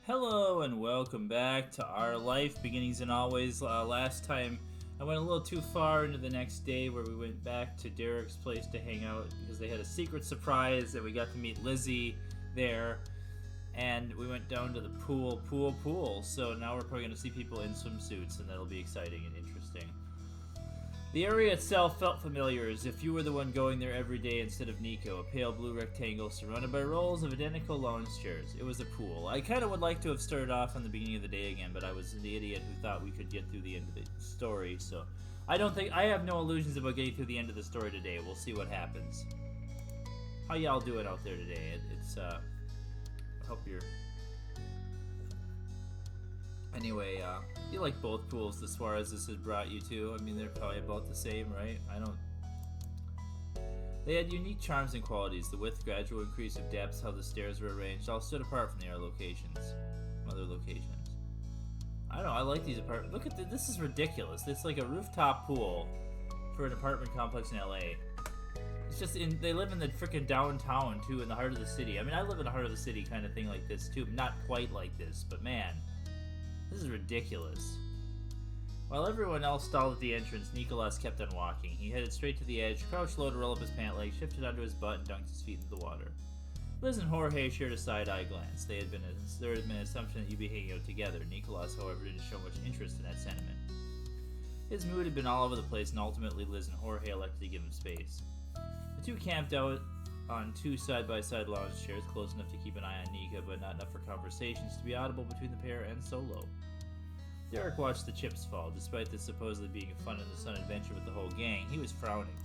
Hello and welcome back to Our Life Beginnings and Always. Last time I went a little too far into the next day where we went back to Derek's place to hang out because they had a secret surprise and we got to meet Lizzie there. And we went down to the pool. So now we're probably going to see people in swimsuits and that'll be exciting and interesting. The area itself felt familiar, as if you were the one going there every day instead of Nico, a pale blue rectangle surrounded by rows of identical lounge chairs. It was a pool. I kind of would like to have started off on the beginning of the day again, but I was the idiot who thought we could get through the end of the story, so I have no illusions about getting through the end of the story today. We'll see what happens. How y'all doing out there today? I hope you're... Anyway, you like both pools as far as this has brought you to. I mean, they're probably about the same, right? They had unique charms and qualities. The width, gradual increase of depths, how the stairs were arranged, all stood apart from the other locations. I don't know, I like these apartments. Look at this is ridiculous. It's like a rooftop pool for an apartment complex in LA. It's just they live in the freaking downtown, too, in the heart of the city. I mean, I live in the heart of the city kind of thing like this, too. Not quite like this, but man... This is ridiculous. While everyone else stalled at the entrance, Nicholas kept on walking. He headed straight to the edge, crouched low to roll up his pant leg, shifted onto his butt, and dunked his feet into the water. Liz and Jorge shared a side-eye glance. There had been an assumption that you'd be hanging out together. Nicholas, however, didn't show much interest in that sentiment. His mood had been all over the place, and ultimately Liz and Jorge elected to give him space. The two camped out on two side-by-side lounge chairs, close enough to keep an eye on Nika, but not enough for conversations to be audible between the pair and Solo. Derek watched the chips fall. Despite this supposedly being a fun-in-the-sun adventure with the whole gang, he was frowning.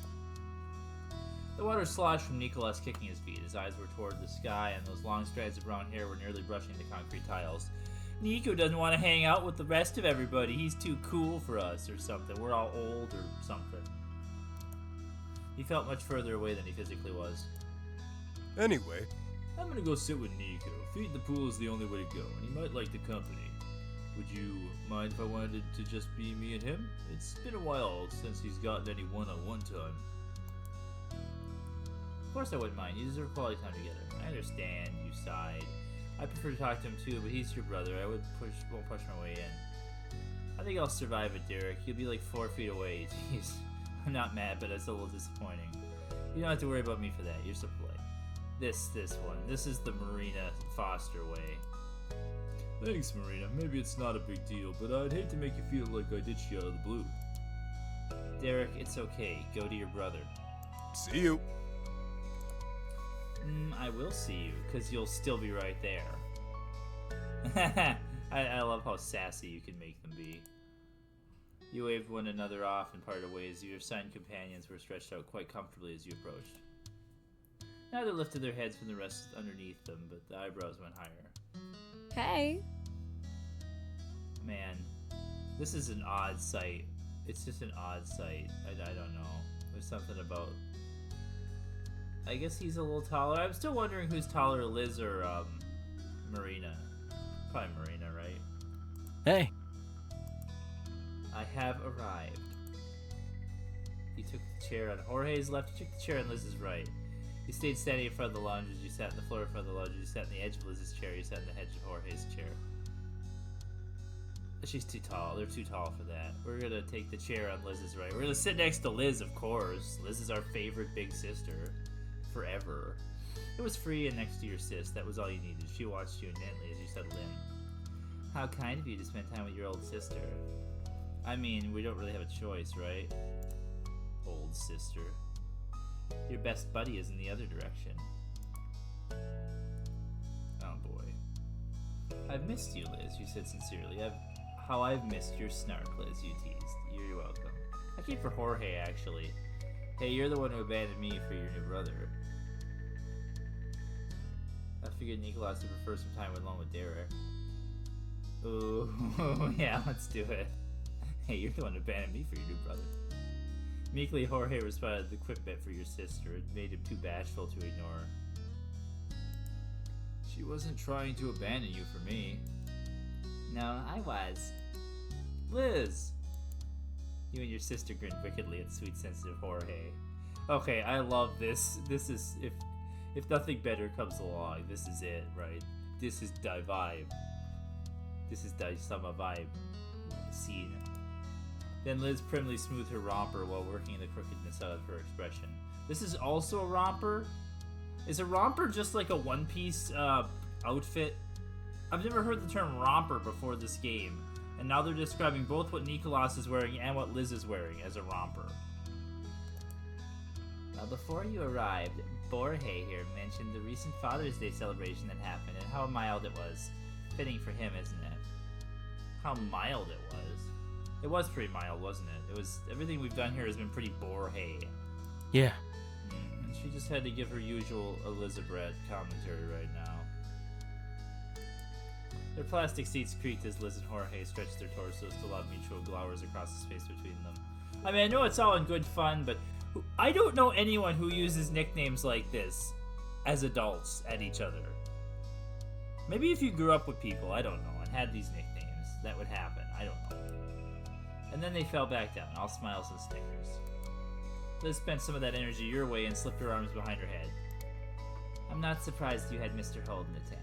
The water sloshed from Nicholas kicking his feet. His eyes were toward the sky, and those long strands of brown hair were nearly brushing the concrete tiles. Nico doesn't want to hang out with the rest of everybody. He's too cool for us, or something. We're all old, or something. He felt much further away than he physically was. Anyway, I'm gonna go sit with Nico. Feed the pool is the only way to go, and he might like the company. Would you mind if I wanted to just be me and him? It's been a while since he's gotten any one-on-one time. Of course I wouldn't mind. You deserve quality time together. I understand, you sighed. I prefer to talk to him too, but he's your brother. I won't push my way in. I think I'll survive it, Derek. You'll be like 4 feet away. Jeez. I'm not mad, but it's a little disappointing. You don't have to worry about me for that. You're so polite. This one. This is the Marina Foster way. Thanks, Marina. Maybe it's not a big deal, but I'd hate to make you feel like I ditched you out of the blue. Derek, it's okay. Go to your brother. See you. I will see you, because you'll still be right there. I love how sassy you can make them be. You waved one another off and parted ways. Your assigned companions were stretched out quite comfortably as you approached. Neither lifted their heads from the rest underneath them, but the eyebrows went higher. Hey. Man, this is an odd sight. It's just an odd sight. I don't know. There's something about... I guess he's a little taller. I'm still wondering who's taller, Liz or Marina. Probably Marina, right? Hey. I have arrived. He took the chair on Jorge's left. He took the chair on Liz's right. You stayed standing in front of the lounges. You sat on the floor in front of the lounges. You sat on the edge of Liz's chair. You sat on the edge of Jorge's chair. She's too tall. They're too tall for that. We're gonna take the chair on Liz's right. We're gonna sit next to Liz, of course. Liz is our favorite big sister. Forever. It was free and next to your sis. That was all you needed. She watched you intently as you settled in. How kind of you to spend time with your old sister. I mean, we don't really have a choice, right? Old sister. Your best buddy is in the other direction. Oh boy. I've missed you, Liz, you said sincerely. I've missed your snark, Liz, you teased. You're welcome. I came for Jorge, actually. Hey, you're the one who abandoned me for your new brother. I figured Nicholas would prefer some time alone with Derek. Ooh, yeah, let's do it. Hey, you're the one who abandoned me for your new brother. Meekly, Jorge responded the quick bet for your sister. It made him too bashful to ignore. She wasn't trying to abandon you for me. No, I was. Liz! You and your sister grinned wickedly at sweet, sensitive Jorge. Okay, I love this. This is, if nothing better comes along, this is it, right? This is the vibe. This is the summer vibe scene. Then Liz primly smoothed her romper while working the crookedness out of her expression. This is also a romper? Is a romper just like a one-piece outfit? I've never heard the term romper before this game, and now they're describing both what Nicholas is wearing and what Liz is wearing as a romper. Well, before you arrived, Borge here mentioned the recent Father's Day celebration that happened and how mild it was. Fitting for him, isn't it? How mild it was. It was pretty mild, wasn't it? It was. Everything we've done here has been pretty Borge. Yeah. And she just had to give her usual Elizabeth commentary right now. Their plastic seats creaked as Liz and Jorge stretched their torsos to lob mutual glowers across the space between them. I mean, I know it's all in good fun, but I don't know anyone who uses nicknames like this as adults at each other. Maybe if you grew up with people, I don't know, and had these nicknames, that would happen. I don't know. And then they fell back down, all smiles and snickers. Liz spent some of that energy your way and slipped her arms behind her head. I'm not surprised you had Mr. Holden attend.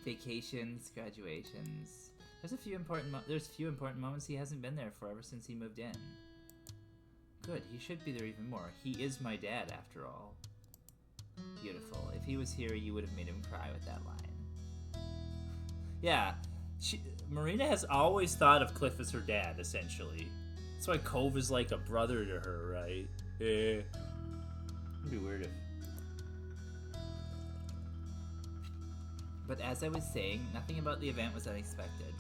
Vacations, graduations. There's few important moments he hasn't been there for ever since he moved in. Good, he should be there even more. He is my dad, after all. Beautiful. If he was here, you would have made him cry with that line. Yeah, Marina has always thought of Cliff as her dad, essentially. That's why Cove is like a brother to her, right? It'd be weird if... But as I was saying, nothing about the event was unexpected.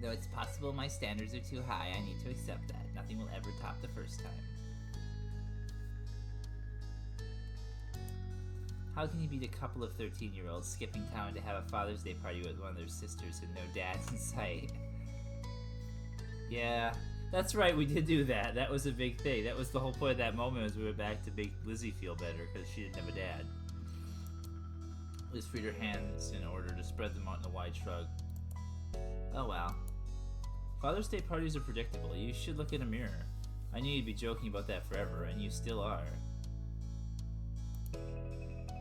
Though it's possible my standards are too high, I need to accept that. Nothing will ever top the first time. How can you beat a couple of 13-year-olds skipping town to have a Father's Day party with one of their sisters and no dads in sight? Yeah, that's right, we did do that. That was a big thing. That was the whole point of that moment, was we went back to make Lizzie feel better because she didn't have a dad. Liz freed her hands in order to spread them out in a wide shrug. Oh well. Father's Day parties are predictable. You should look in a mirror. I knew you'd be joking about that forever, and you still are.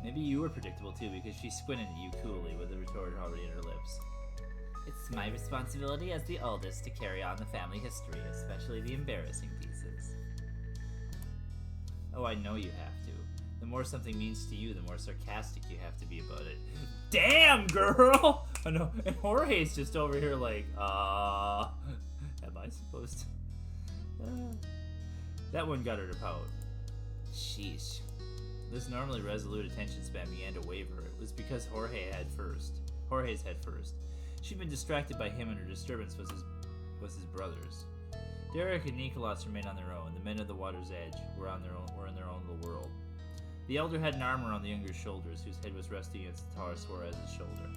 Maybe you were predictable too, because she squinted at you coolly with the retort already in her lips. It's my responsibility as the oldest to carry on the family history, especially the embarrassing pieces. Oh, I know you have to. The more something means to you, the more sarcastic you have to be about it. Damn, girl! I know. And Jorge's just over here like, am I supposed to? That one got her to pout. Sheesh. This normally resolute attention span began to waver. It was because Jorge's head first. She'd been distracted by him, and her disturbance was his brother's. Derek and Nicholas remained on their own. The men of the water's edge were in their own little world. The elder had an arm around the younger's shoulders, whose head was resting against the taller Suarez's shoulder.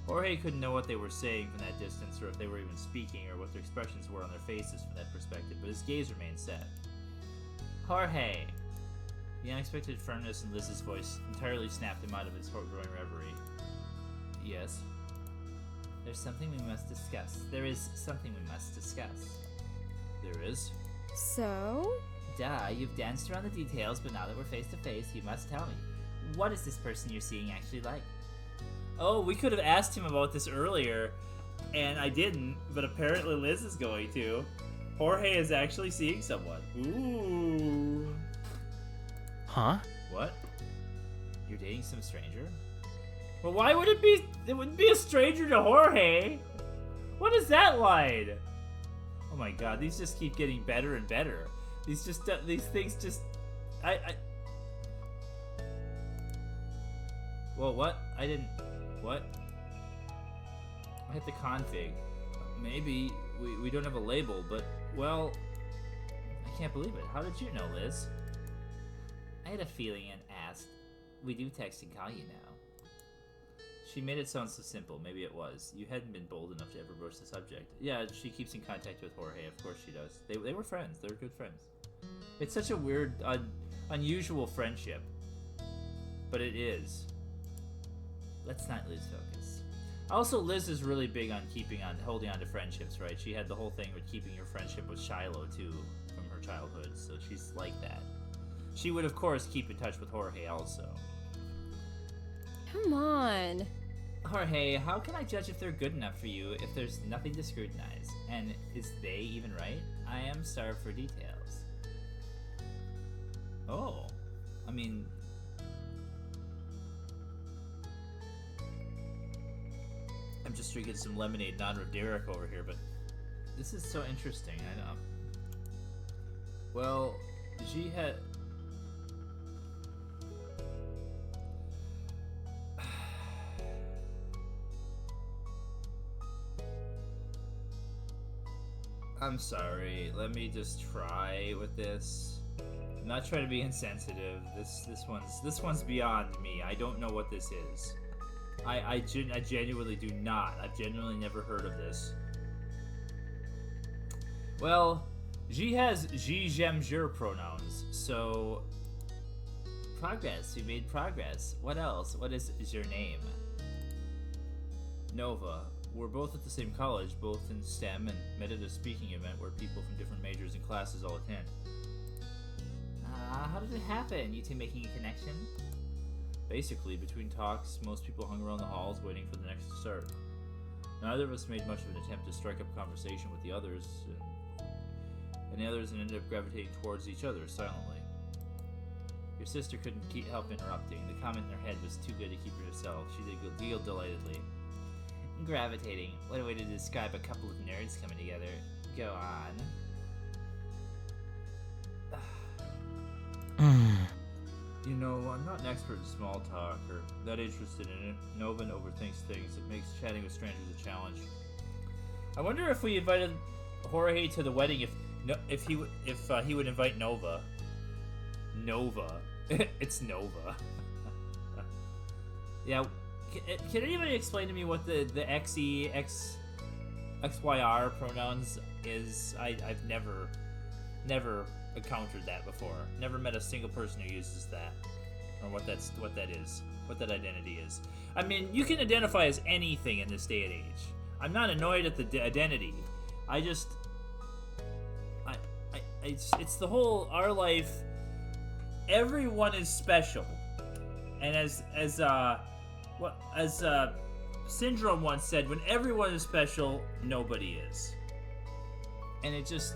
Jorge couldn't know what they were saying from that distance, or if they were even speaking, or what their expressions were on their faces from that perspective, but his gaze remained set. Jorge! The unexpected firmness in Liz's voice entirely snapped him out of his growing reverie. Yes? There's something we must discuss. There is something we must discuss. There is? So? Duh, you've danced around the details, but now that we're face to face, you must tell me. What is this person you're seeing actually like? Oh, we could have asked him about this earlier, and I didn't, but apparently Liz is going to. Jorge is actually seeing someone. Ooh. Huh? What? You're dating some stranger? Well, why would it be? It wouldn't be a stranger to Jorge. What is that line? Oh my god, these just keep getting better and better. These things just, Well, what? What? I hit the config. Maybe we don't have a label, but, well, I can't believe it. How did you know, Liz? I had a feeling and asked. We do text and call you now. She made it sound so simple. Maybe it was. You hadn't been bold enough to ever broach the subject. Yeah, she keeps in contact with Jorge. Of course she does. They were friends. They were good friends. It's such a weird, unusual friendship. But it is. Let's not lose focus. Also, Liz is really big on holding on to friendships, right? She had the whole thing with keeping her friendship with Shiloh, too, from her childhood. So she's like that. She would, of course, keep in touch with Jorge also. Come on. Jorge, how can I judge if they're good enough for you if there's nothing to scrutinize? And is they even right? I am starved for details. Oh. I mean... I'm just drinking some lemonade in honor of Derek over here, but... This is so interesting, I know. Well, she had... I'm sorry. Let me just try with this. I'm not trying to be insensitive. This one's beyond me. I don't know what this is. I genuinely do not. I've genuinely never heard of this. Well, she has she, jem, jur pronouns, so progress. We made progress. What else? What is your name? Nova. We're both at the same college, both in STEM, and met at a speaking event where people from different majors and classes all attend. How did it happen? You two making a connection? Basically, between talks, most people hung around the halls waiting for the next to start. Neither of us made much of an attempt to strike up conversation with the others, and the others ended up gravitating towards each other silently. Your sister couldn't help interrupting. The comment in her head was too good to keep to herself. She giggled delightedly. Gravitating. What a way to describe a couple of nerds coming together. Go on. You know, I'm not an expert in small talk or that interested in it. Nova overthinks things. It makes chatting with strangers a challenge. I wonder if we invited Jorge to the wedding, if he would invite Nova. Nova. It's Nova. Yeah. Can anybody explain to me what the XYR pronouns is? I've never encountered that before. Never met a single person who uses that, or what that is, what that identity is. I mean, you can identify as anything in this day and age. I'm not annoyed at the identity. It's the whole our life. Everyone is special, and as Syndrome once said, when everyone is special, nobody is. And it just...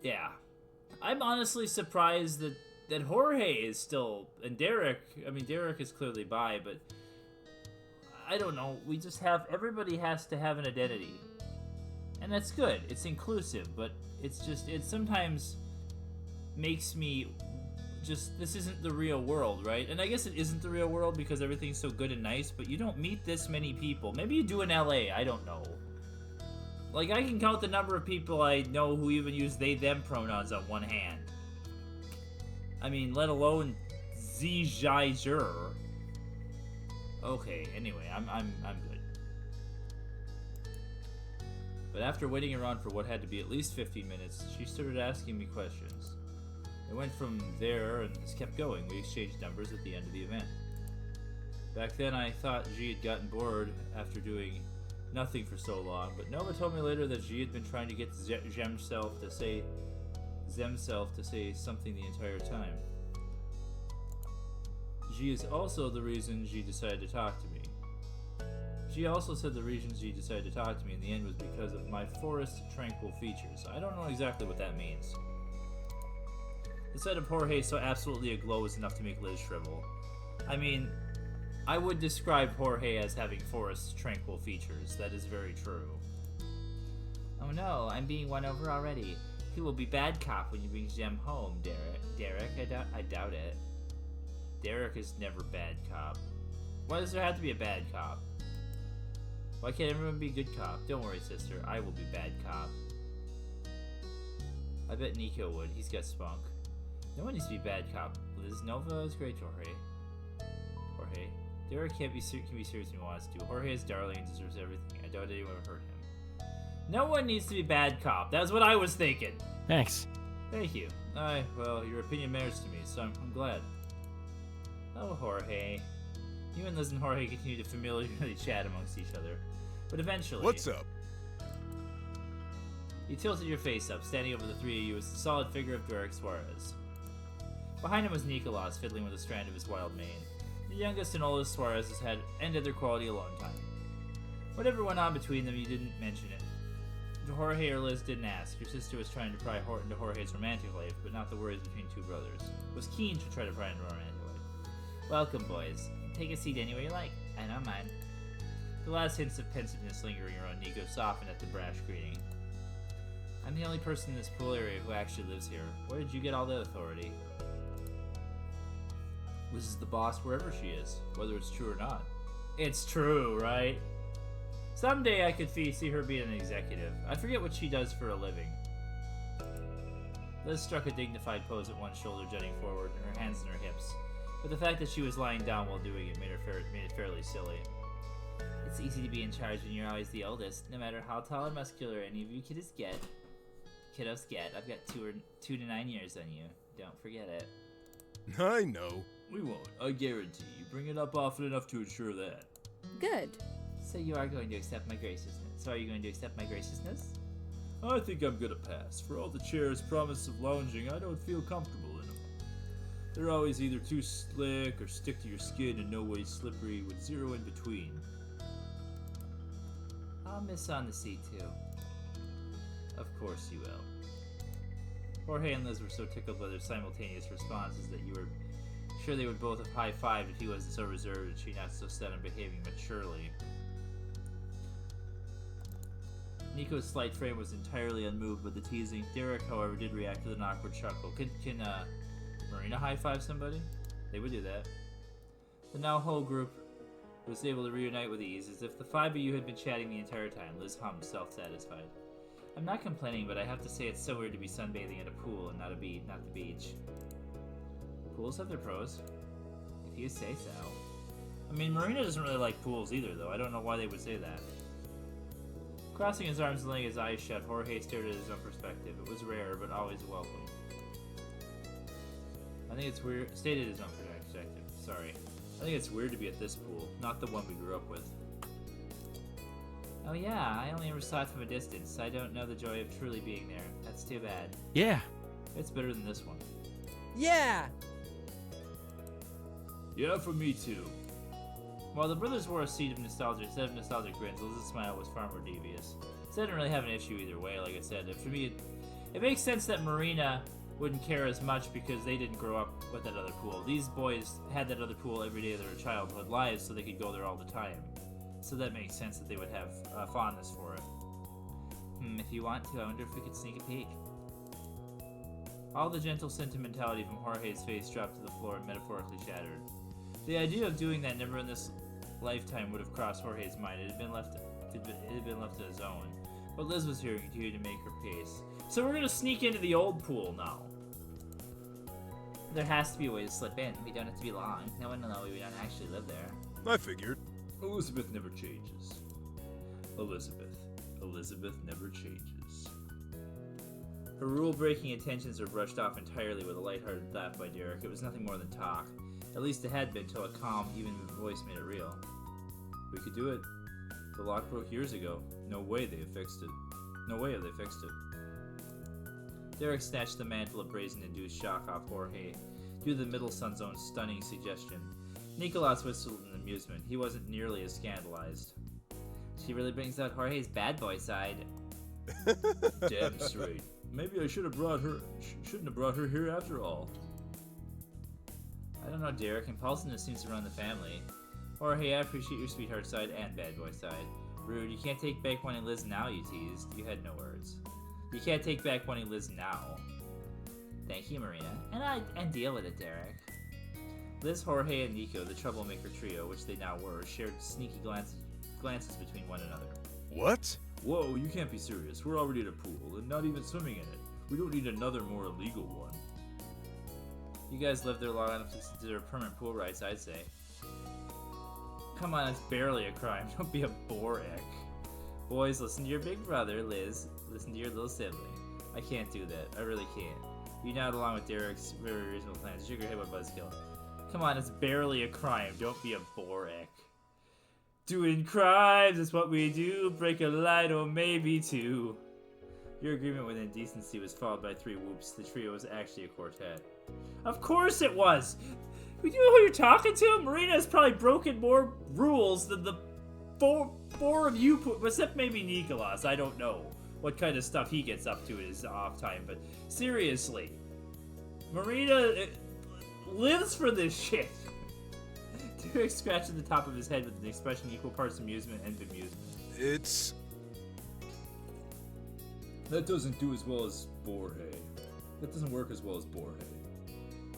Yeah. I'm honestly surprised that Jorge is still... And Derek is clearly bi, but... I don't know, we just have... Everybody has to have an identity. And that's good. It's inclusive, but it's just... It sometimes makes me... Just, this isn't the real world, right? And I guess it isn't the real world because everything's so good and nice, but you don't meet this many people. Maybe you do in LA, I don't know. Like, I can count the number of people I know who even use they, them pronouns on one hand. I mean, let alone sie, jai, jur. Okay, anyway, I'm good. But after waiting around for what had to be at least 15 minutes, she started asking me questions. It went from there and just kept going. We exchanged numbers at the end of the event. Back then I thought G had gotten bored after doing nothing for so long, but Nova told me later that G had been trying to get Zemself to say something the entire time. G is also the reason G decided to talk to me. She also said the reason G decided to talk to me in the end was because of my forest tranquil features. I don't know exactly what that means. The sight of Jorge so absolutely aglow is enough to make Liz shrivel. I mean, I would describe Jorge as having forest tranquil features. That is very true. Oh no, I'm being won over already. He will be bad cop when you bring Jem home, Derek. I doubt it. Derek is never bad cop. Why does there have to be a bad cop? Why can't everyone be good cop? Don't worry, sister. I will be bad cop. I bet Nico would. He's got spunk. No one needs to be bad cop. Liz, Nova is great, Jorge. Derek can be serious when he wants to. Jorge is darling and deserves everything. I doubt anyone would hurt him. No one needs to be bad cop. That's what I was thinking. Thanks. Thank you. Well, your opinion matters to me, so I'm glad. Oh, Jorge. You and Liz and Jorge continue to familiarly chat amongst each other. But eventually... What's up? You tilted your face up, standing over the three of you as the solid figure of Derek Suarez. Behind him was Nicolas, fiddling with a strand of his wild mane. The youngest and oldest Suarez's had ended their quality alone time. Whatever went on between them, you didn't mention it. Jorge or Liz didn't ask. Your sister was trying to pry into Jorge's romantic life, but not the worries between two brothers. Was keen to try to pry into romantic life. Welcome, boys. Take a seat anywhere you like. I don't mind. The last hints of pensiveness lingering around Nico softened at the brash greeting. I'm the only person in this pool area who actually lives here. Where did you get all the authority? Liz is the boss wherever she is, whether it's true or not. It's true, right? Someday I could see her being an executive. I forget what she does for a living. Liz struck a dignified pose at one shoulder jutting forward, her hands in her hips. But the fact that she was lying down while doing it made it fairly silly. It's easy to be in charge when you're always the oldest, no matter how tall or muscular any of you kiddos get. I've got 2 to 9 years on you. Don't forget it. I know. We won't, I guarantee. You bring it up often enough to ensure that. Good. So you are going to accept my graciousness. I think I'm gonna pass. For all the chair's promise of lounging, I don't feel comfortable in them. They're always either too slick or stick to your skin in no way slippery with zero in between. I'll miss on the seat too. Of course you will. Jorge and Liz were so tickled by their simultaneous responses that you were sure they would both have high-fived if he wasn't so reserved and she not so set on behaving maturely. Nico's slight frame was entirely unmoved by the teasing. Derek, however, did react with an awkward chuckle. Can Marina high-five somebody? They would do that. The now whole group was able to reunite with ease, as if the 5 of you had been chatting the entire time. Liz hummed, self-satisfied. I'm not complaining, but I have to say it's so weird to be sunbathing at a pool and not the beach. Pools have their pros, if you say so. I mean, Marina doesn't really like pools either, though. I don't know why they would say that. Crossing his arms and laying his eyes shut, Jorge stared at his own perspective. It was rare, but always welcome. I think it's weird. Stated his own perspective. Sorry. I think it's weird to be at this pool, not the one we grew up with. Oh yeah, I only ever saw it from a distance. I don't know the joy of truly being there. That's too bad. Yeah. It's better than this one. Yeah! Yeah, for me too. While the brothers wore a set of nostalgic grins, Liz's smile was far more devious. So I didn't really have an issue either way, like I said. For me, it makes sense that Marina wouldn't care as much because they didn't grow up with that other pool. These boys had that other pool every day of their childhood lives, so they could go there all the time. So that makes sense that they would have fondness for it. If you want to, I wonder if we could sneak a peek. All the gentle sentimentality from Jorge's face dropped to the floor and metaphorically shattered. The idea of doing that never in this lifetime would have crossed Jorge's mind. It had been left to his own. But Liz was here and continued to make her pace. So we're gonna sneak into the old pool now. There has to be a way to slip in. We don't have to be long. No one will know we don't actually live there. I figured. Elizabeth never changes. Elizabeth never changes. Her rule-breaking intentions were brushed off entirely with a lighthearted laugh by Derek. It was nothing more than talk. At least it had been, till a calm, even voice made it real. We could do it. The lock broke years ago. No way they have fixed it. No way have they fixed it. Derek snatched the mantle of brazen-induced shock off Jorge, due to the middle son's own stunning suggestion. Nicolas whistled in amusement. He wasn't nearly as scandalized. She really brings out Jorge's bad boy side. Damn straight. Maybe I shouldn't have brought her here after all. I don't know, Derek. Impulsiveness seems to run the family. Jorge, I appreciate your sweetheart side and bad boy side. Rude, you can't take back wanting Liz now, you teased. You had no words. You can't take back wanting Liz now. Thank you, Marina. And deal with it, Derek. Liz, Jorge, and Nico, the troublemaker trio, which they now were, shared sneaky glances between one another. What? Whoa, you can't be serious. We're already at a pool, and not even swimming in it. We don't need another more illegal one. You guys lived there long enough to deserve permanent pool rights, I'd say. Come on, it's barely a crime. Don't be a boric. Boys, listen to your big brother, Liz. Listen to your little sibling. I can't do that. I really can't. You nod along with Derek's very reasonable plans. Shook your head with Buzzkill. Come on, it's barely a crime. Don't be a boric. Doing crimes is what we do. Break a light or maybe two. Your agreement with indecency was followed by 3 whoops. The trio was actually a quartet. Of course it was! You know who you're talking to? Marina has probably broken more rules than the four of you put, except maybe Nicholas. I don't know what kind of stuff he gets up to in his off time, but seriously, Marina lives for this shit. Derek scratches the top of his head with an expression equal parts amusement and bemusement. It's... That doesn't do as well as Borhe. That doesn't work as well as Borhe.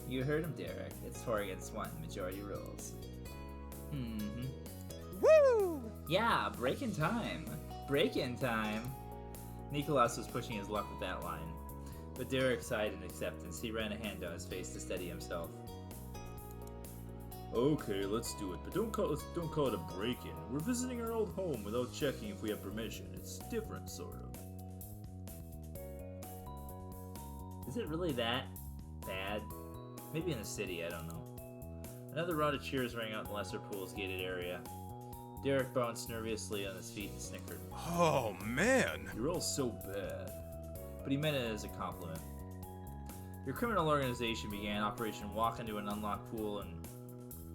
You heard him, Derek. It's 4 against 1. Majority rules. Mm-hmm. Woo! Yeah, break-in time. Break-in time. Nicholas was pushing his luck with that line. But Derek sighed in acceptance. He ran a hand down his face to steady himself. Okay, let's do it, but don't call it a break-in. We're visiting our old home without checking if we have permission. It's different, sort of. Is it really that bad? Maybe in the city, I don't know. Another round of cheers rang out in Lesser Pool's gated area. Derek bounced nervously on his feet and snickered. Oh, man. You're all so bad. But he meant it as a compliment. Your criminal organization began Operation Walk into an Unlocked Pool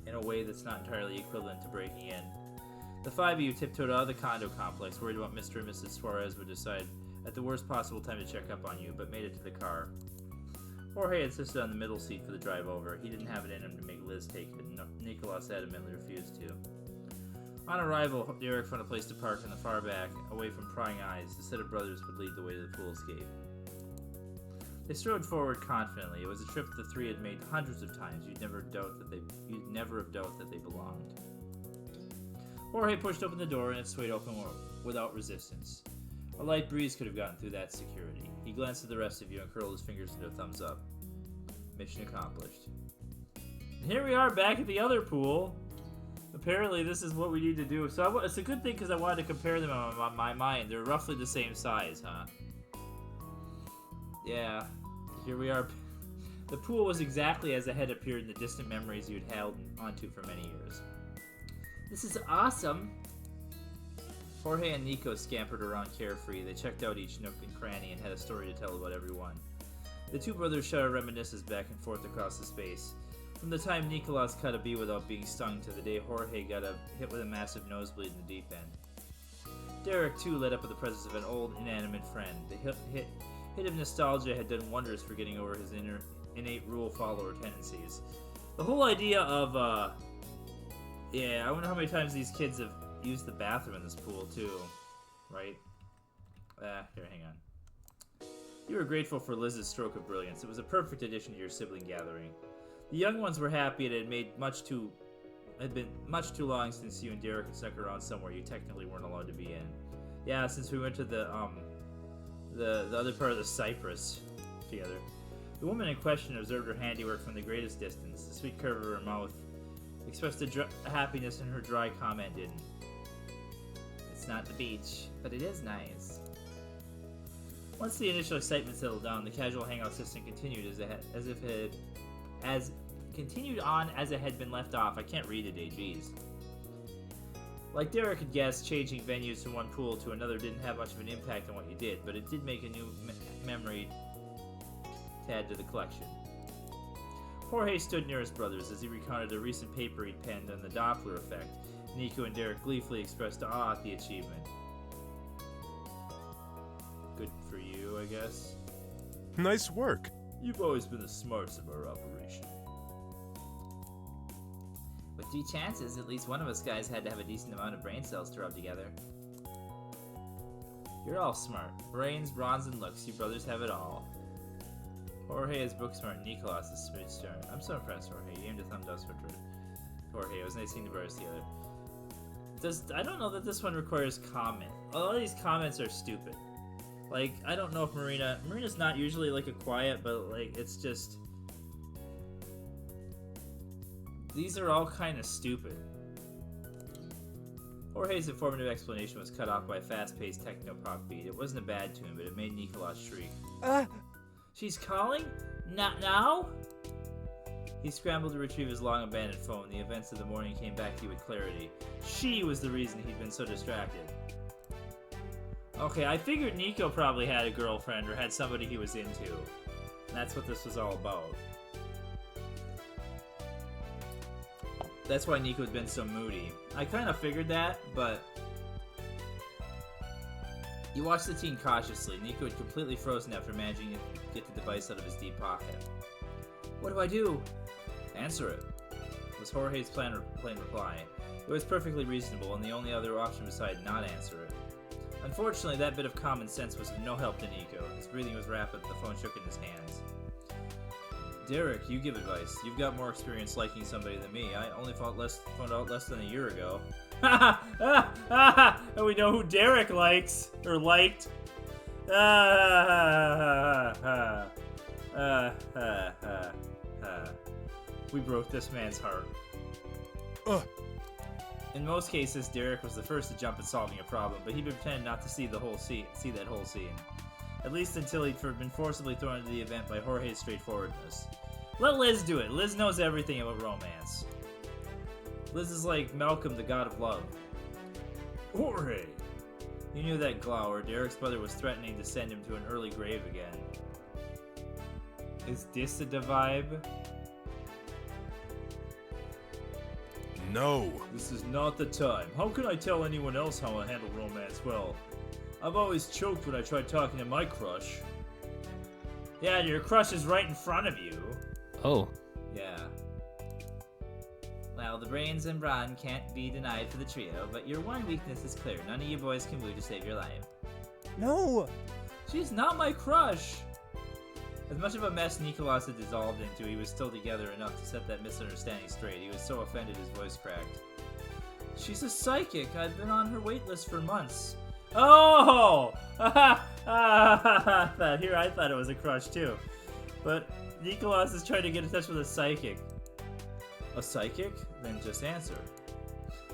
in a way that's not entirely equivalent to breaking in. The 5 of you tiptoed out of the condo complex, worried about Mr. and Mrs. Suarez would decide at the worst possible time to check up on you, but made it to the car. Jorge insisted on the middle seat for the drive over. He didn't have it in him to make Liz take it, and Nicholas adamantly refused to. On arrival, Derek found a place to park in the far back, away from prying eyes. The set of brothers would lead the way to the pool's gate. They strode forward confidently. It was a trip the three had made hundreds of times. You'd never have doubted that they belonged. Jorge pushed open the door and it swayed open without resistance. A light breeze could have gotten through that security. He glanced at the rest of you and curled his fingers into a thumbs up. Mission accomplished. And here we are back at the other pool. Apparently this is what we need to do. So it's a good thing because I wanted to compare them on my mind. They're roughly the same size, huh? Yeah, here we are. The pool was exactly as it had appeared in the distant memories you'd held onto for many years. This is awesome. Jorge and Nico scampered around carefree. They checked out each nook and cranny and had a story to tell about everyone. The two brothers shouted reminiscences back and forth across the space. From the time Nicolas cut a bee without being stung to the day Jorge got hit with a massive nosebleed in the deep end. Derek, too, lit up with the presence of an old, inanimate friend. The hit of nostalgia had done wonders for getting over his innate rule-follower tendencies. The whole idea of, yeah, I wonder how many times these kids have used the bathroom in this pool, too. Right? Here, hang on. You were grateful for Liz's stroke of brilliance. It was a perfect addition to your sibling gathering. The young ones were happy it had been much too long since you and Derek had snuck around somewhere you technically weren't allowed to be in. Yeah, since we went to the other part of the Cypress together. The woman in question observed her handiwork from the greatest distance. The sweet curve of her mouth expressed a happiness in her dry comment didn't. It's not the beach, but it is nice. Once the initial excitement settled down, the casual hangout system continued as it had been left off. I can't read today, jeez. Like Derek had guessed, changing venues from one pool to another didn't have much of an impact on what you did, but it did make a new memory to add to the collection. Jorge stood near his brothers as he recounted a recent paper he'd penned on the Doppler effect. Nico and Derek gleefully expressed awe at the achievement. Good for you, I guess. Nice work. You've always been the smartest of our operation. With 3 chances, at least one of us guys had to have a decent amount of brain cells to rub together. You're all smart. Brains, bronze, and looks. You brothers have it all. Jorge is book smart. Nicholas is smooth stern. I'm so impressed, Jorge. You aimed a thumb dust for Jorge. It was nice seeing the brothers together. I don't know that this one requires comment. A lot of these comments are stupid. Like, I don't know if Marina's not usually like a quiet, but like, it's just, these are all kind of stupid. Jorge's informative explanation was cut off by a fast-paced techno-pop beat. It wasn't a bad tune, but it made Nicholas shriek. She's calling? Not now? He scrambled to retrieve his long-abandoned phone. The events of the morning came back to you with clarity. She was the reason he'd been so distracted. Okay, I figured Nico probably had a girlfriend or had somebody he was into. And that's what this was all about. That's why Nico's been so moody. I kind of figured that, but... You watched the teen cautiously. Nico had completely frozen after managing to get the device out of his deep pocket. What do I do? Answer it, was Jorge's plain reply. It was perfectly reasonable, and the only other option besides not answer it. Unfortunately, that bit of common sense was of no help to Nico. His breathing was rapid, the phone shook in his hands. Derek, you give advice. You've got more experience liking somebody than me. I only found out less than a year ago. And we know who Derek likes, or liked. We broke this man's heart. In most cases, Derek was the first to jump at solving a problem, but he pretended not to see that whole scene. At least until he'd been forcibly thrown into the event by Jorge's straightforwardness. Let Liz do it. Liz knows everything about romance. Liz is like Malcolm, the god of love. Jorge! You knew that glower. Derek's brother was threatening to send him to an early grave again. Is this the vibe? No. This is not the time. How can I tell anyone else how I handle romance well? I've always choked when I tried talking to my crush. Yeah, your crush is right in front of you. Oh. Yeah. Well, the brains and brawn can't be denied for the trio, but your one weakness is clear. None of you boys can woo to save your life. No! She's not my crush! As much of a mess Nicholas had dissolved into, he was still together enough to set that misunderstanding straight. He was so offended his voice cracked. She's a psychic. I've been on her wait list for months. Oh! Here, I thought it was a crush too. But Nicholas is trying to get in touch with a psychic. A psychic? Then just answer.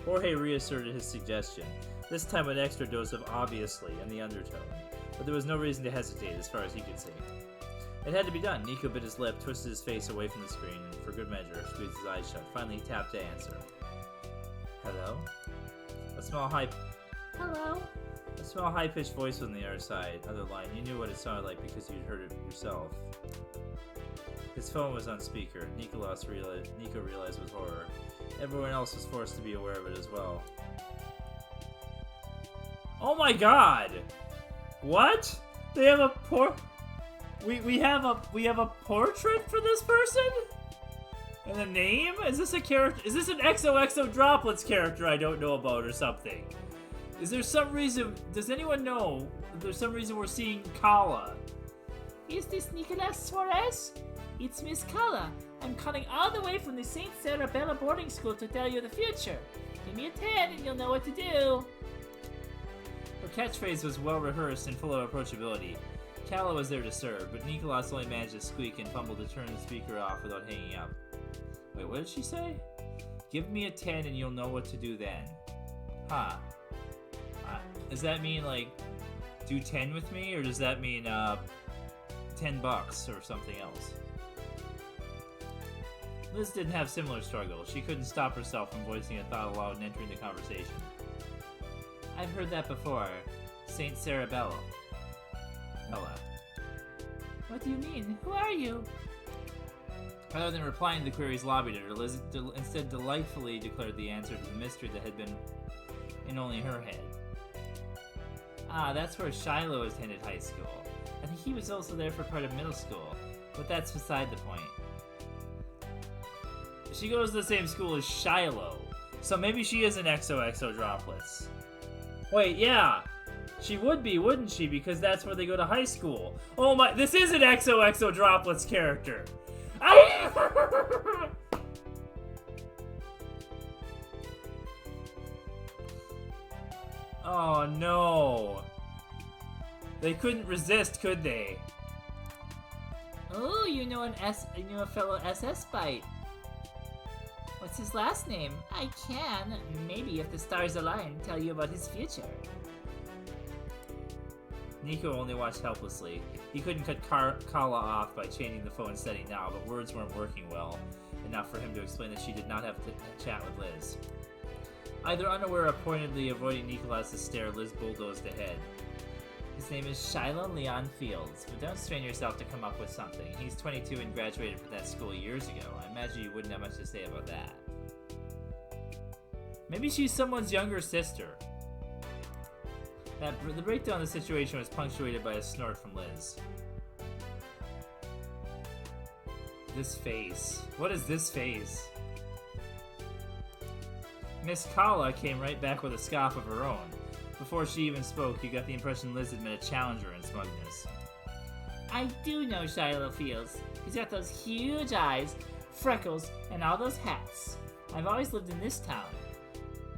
Jorge reasserted his suggestion, this time with an extra dose of obviously in the undertone. But there was no reason to hesitate as far as he could see. It had to be done. Nico bit his lip, twisted his face away from the screen, and for good measure, squeezed his eyes shut. Finally, he tapped to answer. Hello? A small high-pitched voice on the other side. Other line. You knew what it sounded like because you'd heard it yourself. His phone was on speaker. Nico realized with horror. Everyone else was forced to be aware of it as well. Oh my god! What? They have a We have a portrait for this person? And a name? Is this a character? Is this an XOXO Droplets character I don't know about or something? Is there some reason? Does anyone know? If there's some reason we're seeing Kala. Is this Nicolas Suarez? It's Miss Kala. I'm calling all the way from the St. Sarabella boarding school to tell you the future. Give me a 10 and you'll know what to do. Her catchphrase was well rehearsed and full of approachability. Kala was there to serve, but Nicholas only managed to squeak and fumble to turn the speaker off without hanging up. Wait, what did she say? Give me a 10 and you'll know what to do then. Huh. Does that mean, like, do 10 with me, or does that mean, $10 or something else? Liz didn't have similar struggles. She couldn't stop herself from voicing a thought aloud and entering the conversation. I've heard that before. St. Sarabella. Ella. What do you mean? Who are you? Rather than replying to the queries lobbied at her, Liz instead delightfully declared the answer to the mystery that had been in only her head. Ah, that's where Shiloh attended high school. I think he was also there for part of middle school, but that's beside the point. She goes to the same school as Shiloh, so maybe she is an XOXO Droplets. Wait, yeah! She would be, wouldn't she? Because that's where they go to high school. Oh my, this is an XOXO Droplets character! Oh no! They couldn't resist, could they? Oh, you know a fellow SS bite. What's his last name? I can, maybe if the stars align, tell you about his future. Nico only watched helplessly. He couldn't cut Kala off by changing the phone setting now, but words weren't working well enough for him to explain that she did not have to chat with Liz. Either unaware or pointedly avoiding Nicholas's stare, Liz bulldozed ahead. His name is Shiloh Leon Fields, but don't strain yourself to come up with something. He's 22 and graduated from that school years ago. I imagine you wouldn't have much to say about that. Maybe she's someone's younger sister. The breakdown of the situation was punctuated by a snort from Liz. This face. What is this face? Miss Kala came right back with a scoff of her own. Before she even spoke, you got the impression Liz had been a challenger in smugness. I do know Shiloh feels. He's got those huge eyes, freckles, and all those hats. I've always lived in this town.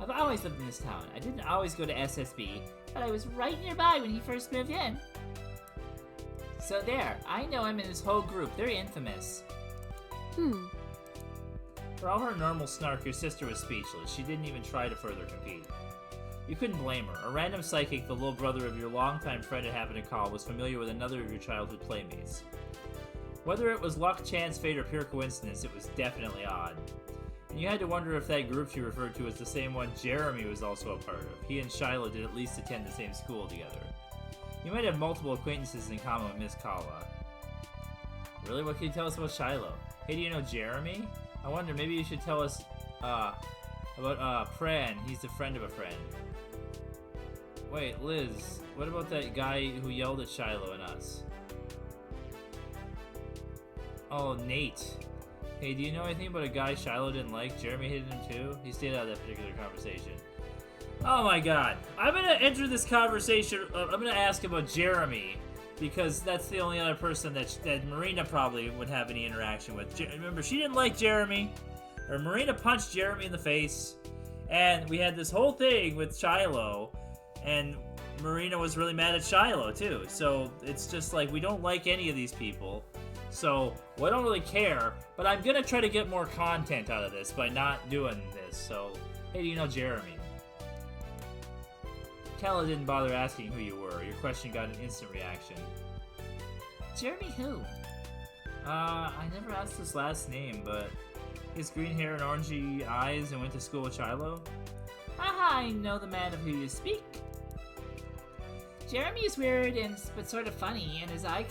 I didn't always go to SSB, but I was right nearby when he first moved in. So there, I know him and his whole group. They're infamous. For all her normal snark, your sister was speechless. She didn't even try to further compete. You couldn't blame her. A random psychic, the little brother of your longtime friend it happened to call, was familiar with another of your childhood playmates. Whether it was luck, chance, fate, or pure coincidence, it was definitely odd. And you had to wonder if that group she referred to was the same one Jeremy was also a part of. He and Shiloh did at least attend the same school together. You might have multiple acquaintances in common with Miss Kala. Really? What can you tell us about Shiloh? Hey, do you know Jeremy? I wonder, maybe you should tell us, about, Pran. He's a friend of a friend. Wait, Liz, what about that guy who yelled at Shiloh and us? Oh, Nate. Hey, do you know anything about a guy Shiloh didn't like? Jeremy hated him too? He stayed out of that particular conversation. Oh my god. I'm gonna enter this conversation, I'm gonna ask about Jeremy, because that's the only other person that Marina probably would have any interaction with. Remember, she didn't like Jeremy, or Marina punched Jeremy in the face, and we had this whole thing with Shiloh, and Marina was really mad at Shiloh too. So it's just like, we don't like any of these people. So, well, I don't really care, but I'm gonna try to get more content out of this by not doing this. So, hey, do you know Jeremy? Kala didn't bother asking who you were. Your question got an instant reaction. Jeremy who? I never asked his last name, but he has green hair and orangey eyes and went to school with Shiloh? Aha, I know the man of who you speak. Jeremy is weird but sort of funny, and his eye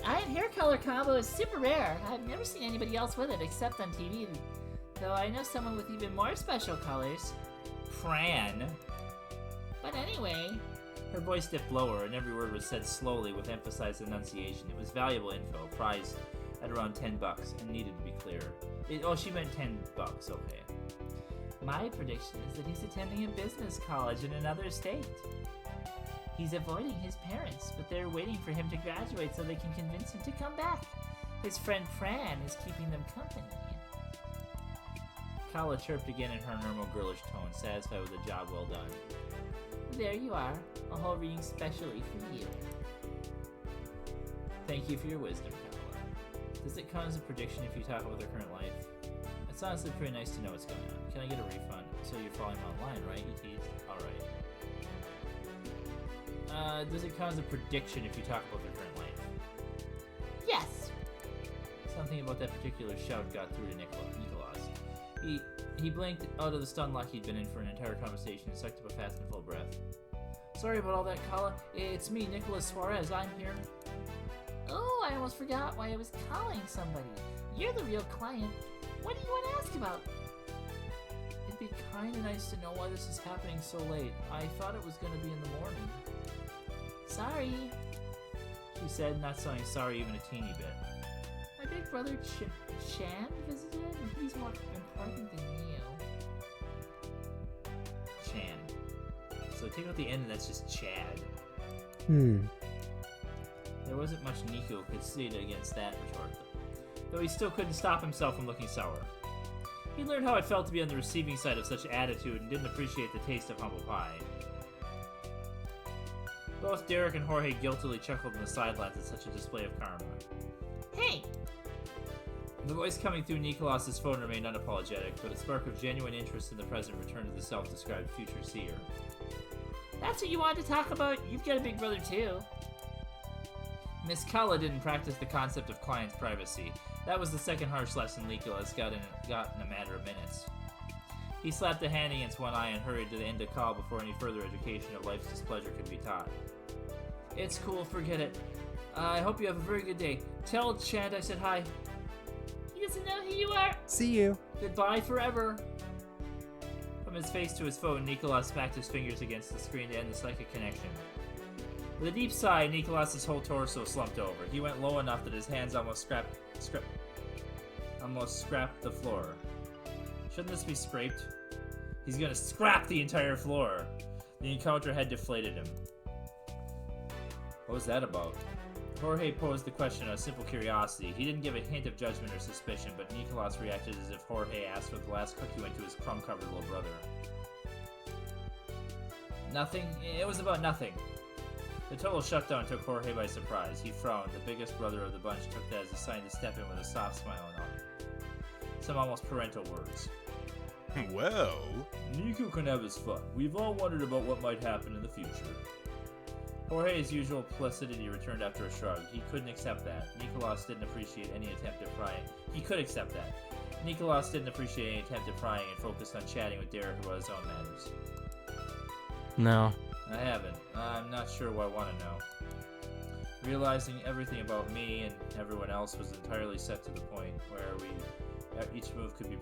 and hair color combo is super rare. I've never seen anybody else with it except on TV, though I know someone with even more special colors. Pran. But anyway... Her voice dipped lower, and every word was said slowly with emphasized enunciation. It was valuable info, priced at around $10, and needed to be clear. She meant $10, okay. My prediction is that he's attending a business college in another state. He's avoiding his parents, but they're waiting for him to graduate so they can convince him to come back. His friend Fran is keeping them company. Kala chirped again in her normal girlish tone, satisfied with a job well done. There you are, a whole reading specially for you. Thank you for your wisdom, Kala. Does it count as a prediction if you talk about their current life? It's honestly pretty nice to know what's going on. Can I get a refund? So you're following online, right? You teased? Alright. Does it count as a prediction if you talk about their current life? Yes! Something about that particular shout got through to Nicholas. He blinked out of the stun lock he'd been in for an entire conversation and sucked up a fast and full breath. Sorry about all that, Kala. It's me, Nicholas Suarez. I'm here. Oh, I almost forgot why I was calling somebody. You're the real client. What do you want to ask about? It'd be kinda nice to know why this is happening so late. I thought it was gonna be in the morning. Sorry. She said, not sounding sorry even a teeny bit. My big brother Chan visited, and he's more important than you. Chan. So take out the end and that's just Chad. There wasn't much Nico could say against that retort, though he still couldn't stop himself from looking sour. He learned how it felt to be on the receiving side of such attitude and didn't appreciate the taste of humble pie. Both Derek and Jorge guiltily chuckled in the sidelines at such a display of karma. Hey! The voice coming through Nicholas's phone remained unapologetic, but a spark of genuine interest in the present returned to the self-described future seer. That's what you wanted to talk about? You've got a big brother too. Miss Kala didn't practice the concept of client's privacy. That was the second harsh lesson Nicholas got in a matter of minutes. He slapped a hand against one eye and hurried to the end of call before any further education of life's displeasure could be taught. It's cool, forget it. I hope you have a very good day. Tell Chad I said hi. He doesn't know who you are. See you. Goodbye forever. his face to his phone, Nicolas smacked his fingers against the screen to end the psychic connection. With a deep sigh, Nicolas's whole torso slumped over. He went low enough that his hands almost scraped the floor. Shouldn't this be scraped? He's gonna scrap the entire floor. The encounter had deflated him. What was that about? Jorge posed the question out of simple curiosity. He didn't give a hint of judgment or suspicion, but Nicolas reacted as if Jorge asked for the last cookie went to his crumb-covered little brother. Nothing? It was about nothing. The total shutdown took Jorge by surprise. He frowned. The biggest brother of the bunch took that as a sign to step in with a soft smile and some almost parental words. Well, Nico can have his fun. We've all wondered about what might happen in the future. Jorge's usual placidity returned after a shrug. He couldn't accept that. Nicolas didn't appreciate any attempt at prying. He could accept that. Nicolas didn't appreciate any attempt at prying and focused on chatting with Derek about his own matters. No. I haven't. I'm not sure what I want to know. Realizing everything about me and everyone else was entirely set to the point where each move could be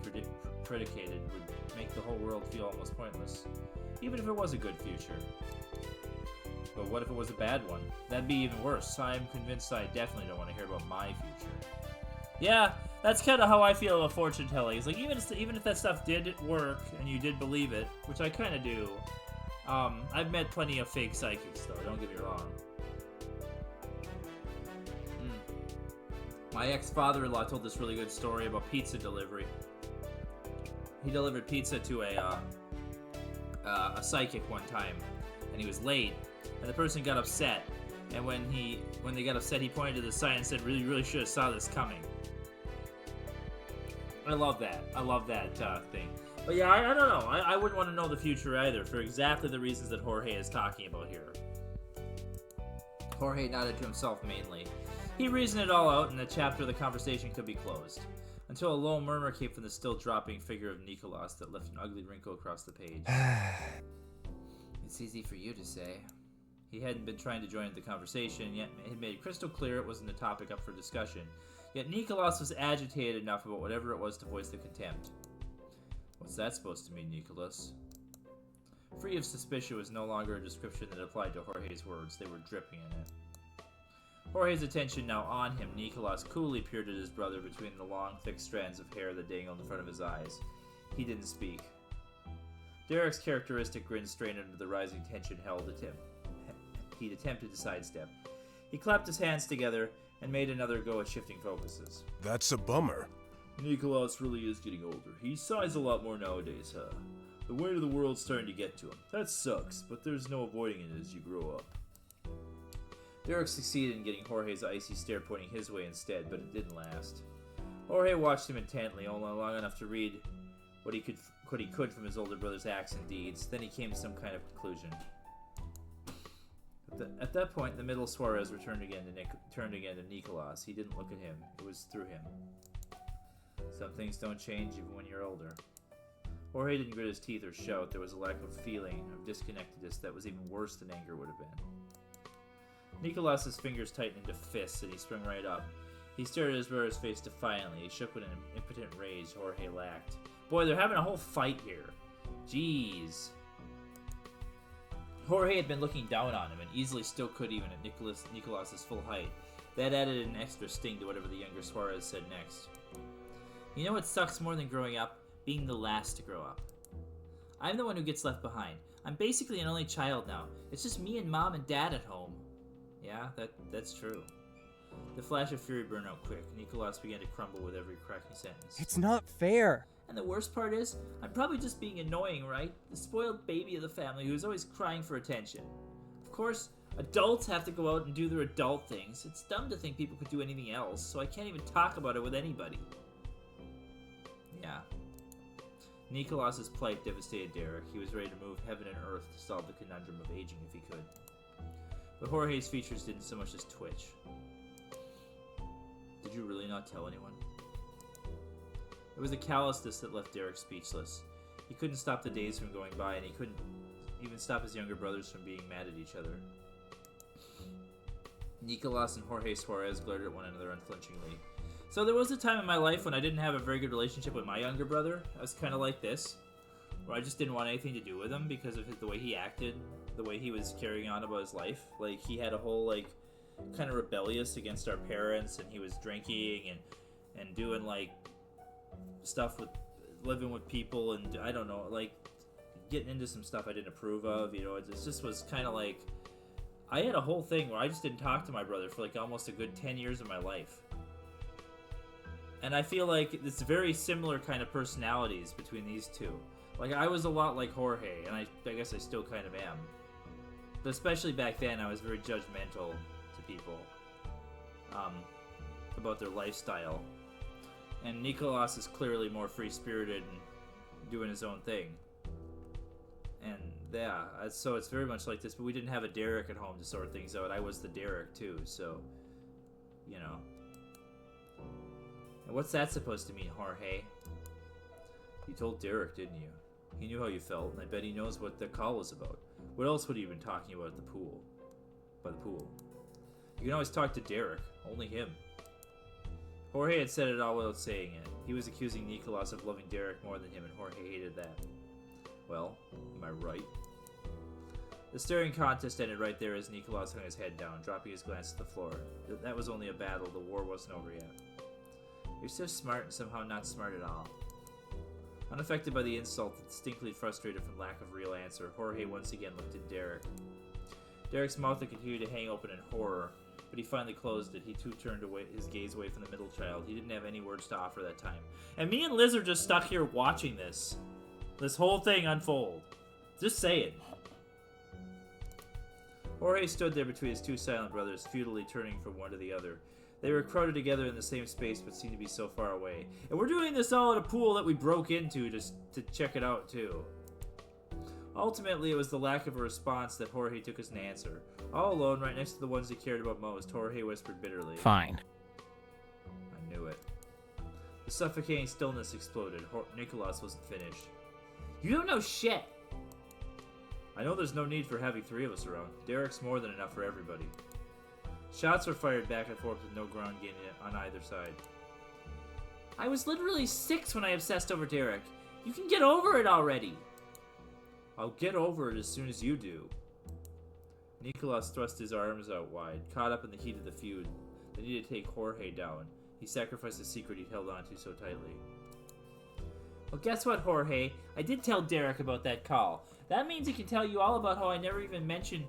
predicated would make the whole world feel almost pointless, even if it was a good future. But what if it was a bad one? That'd be even worse. I'm convinced I definitely don't want to hear about my future. Yeah, that's kind of how I feel about fortune telling. It's like even if that stuff did work and you did believe it, which I kind of do. I've met plenty of fake psychics, though. Don't get me wrong. My ex-father-in-law told this really good story about pizza delivery. He delivered pizza to a psychic one time, and he was late, and the person got upset. And when they got upset, he pointed to the sign and said, "Really should have saw this coming." I love that. I love that thing. But yeah, I don't know. I wouldn't want to know the future either, for exactly the reasons that Jorge is talking about here. Jorge nodded to himself mainly. He reasoned it all out, and the chapter of the conversation could be closed, until a low murmur came from the still dropping figure of Nicolas that left an ugly wrinkle across the page. It's easy for you to say. He hadn't been trying to join the conversation, yet had made it crystal clear it wasn't a topic up for discussion. Yet Nicolas was agitated enough about whatever it was to voice the contempt. What's that supposed to mean, Nicolas? Free of suspicion was no longer a description that applied to Jorge's words. They were dripping in it. Jorge's attention now on him, Nicolas coolly peered at his brother between the long, thick strands of hair that dangled in front of his eyes. He didn't speak. Derek's characteristic grin strained under the rising tension held at him. He'd attempted to sidestep. He clapped his hands together and made another go at shifting focuses. that's a bummer. Nicolas really is getting older. He sighs a lot more nowadays, huh? The weight of the world's starting to get to him. That sucks, but there's no avoiding it as you grow up. Derek succeeded in getting Jorge's icy stare pointing his way instead, but it didn't last. Jorge watched him intently, only long enough to read what he could from his older brother's acts and deeds. Then he came to some kind of conclusion. At that point, the middle Suarez turned again to Nicolas. He didn't look at him. It was through him. Some things don't change even when you're older. Jorge didn't grit his teeth or shout. There was a lack of feeling, of disconnectedness that was even worse than anger would have been. Nicolas's fingers tightened into fists, and he sprung right up. He stared at his brother's face defiantly. He shook with an impotent rage Jorge lacked. Boy, they're having a whole fight here. Jeez. Jorge had been looking down on him, and easily still could even at Nicolas's full height. That added an extra sting to whatever the younger Suarez said next. You know what sucks more than growing up? Being the last to grow up. I'm the one who gets left behind. I'm basically an only child now. It's just me and Mom and Dad at home. Yeah, that's true. The flash of fury burned out quick. Nicolas began to crumble with every cracking sentence. It's not fair. And the worst part is, I'm probably just being annoying, right? The spoiled baby of the family who's always crying for attention. Of course, adults have to go out and do their adult things. It's dumb to think people could do anything else, so I can't even talk about it with anybody. Yeah. Nicolas's plight devastated Derek. He was ready to move heaven and earth to solve the conundrum of aging if he could. But Jorge's features didn't so much as twitch. Did you really not tell anyone? It was a callousness that left Derek speechless. He couldn't stop the days from going by, and he couldn't even stop his younger brothers from being mad at each other. Nicolas and Jorge Suarez glared at one another unflinchingly. So there was a time in my life when I didn't have a very good relationship with my younger brother. I was kind of like this. where I just didn't want anything to do with him because of the way he acted, the way he was carrying on about his life. Like, he had a whole, like, kind of rebellious against our parents, and he was drinking and doing, like, stuff with living with people, and I don't know, like, getting into some stuff I didn't approve of, you know. It just was kind of like, I had a whole thing where I just didn't talk to my brother for, like, almost a good 10 years of my life. And I feel like it's very similar kind of personalities between these two. Like, I was a lot like Jorge, and I guess I still kind of am. But especially back then, I was very judgmental to people about their lifestyle. And Nicolas is clearly more free-spirited and doing his own thing. And yeah, so it's very much like this, but we didn't have a Derek at home to sort things out. I was the Derek too, so, you know. And what's that supposed to mean, Jorge? You told Derek, didn't you? He knew how you felt, and I bet he knows what the call was about. What else would he have been talking about at the pool? By the pool. You can always talk to Derek. Only him. Jorge had said it all without saying it. He was accusing Nicolas of loving Derek more than him, and Jorge hated that. Well, am I right? The staring contest ended right there as Nicolas hung his head down, dropping his glance to the floor. That was only a battle. The war wasn't over yet. You're so smart and somehow not smart at all. Unaffected by the insult, distinctly frustrated from lack of real answer, Jorge once again looked at Derek. Derek's mouth had continued to hang open in horror, but he finally closed it. He too turned his gaze away from the middle child. He didn't have any words to offer that time. And me and Liz are just stuck here watching this whole thing unfold. Just saying. Jorge stood there between his two silent brothers, futilely turning from one to the other. They were crowded together in the same space, but seemed to be so far away. And we're doing this all at a pool that we broke into just to check it out, too. Ultimately, it was the lack of a response that Jorge took as an answer. All alone, right next to the ones he cared about most, Jorge whispered bitterly. Fine. I knew it. The suffocating stillness exploded. Nicolas wasn't finished. You don't know shit! I know there's no need for having three of us around. Derek's more than enough for everybody. Shots were fired back and forth with no ground gain on either side. I was literally 6 when I obsessed over Derek. You can get over it already! I'll get over it as soon as you do. Nicolas thrust his arms out wide, caught up in the heat of the feud. They needed to take Jorge down. He sacrificed the secret he'd held onto so tightly. Well, guess what, Jorge? I did tell Derek about that call. That means he can tell you all about how I never even mentioned...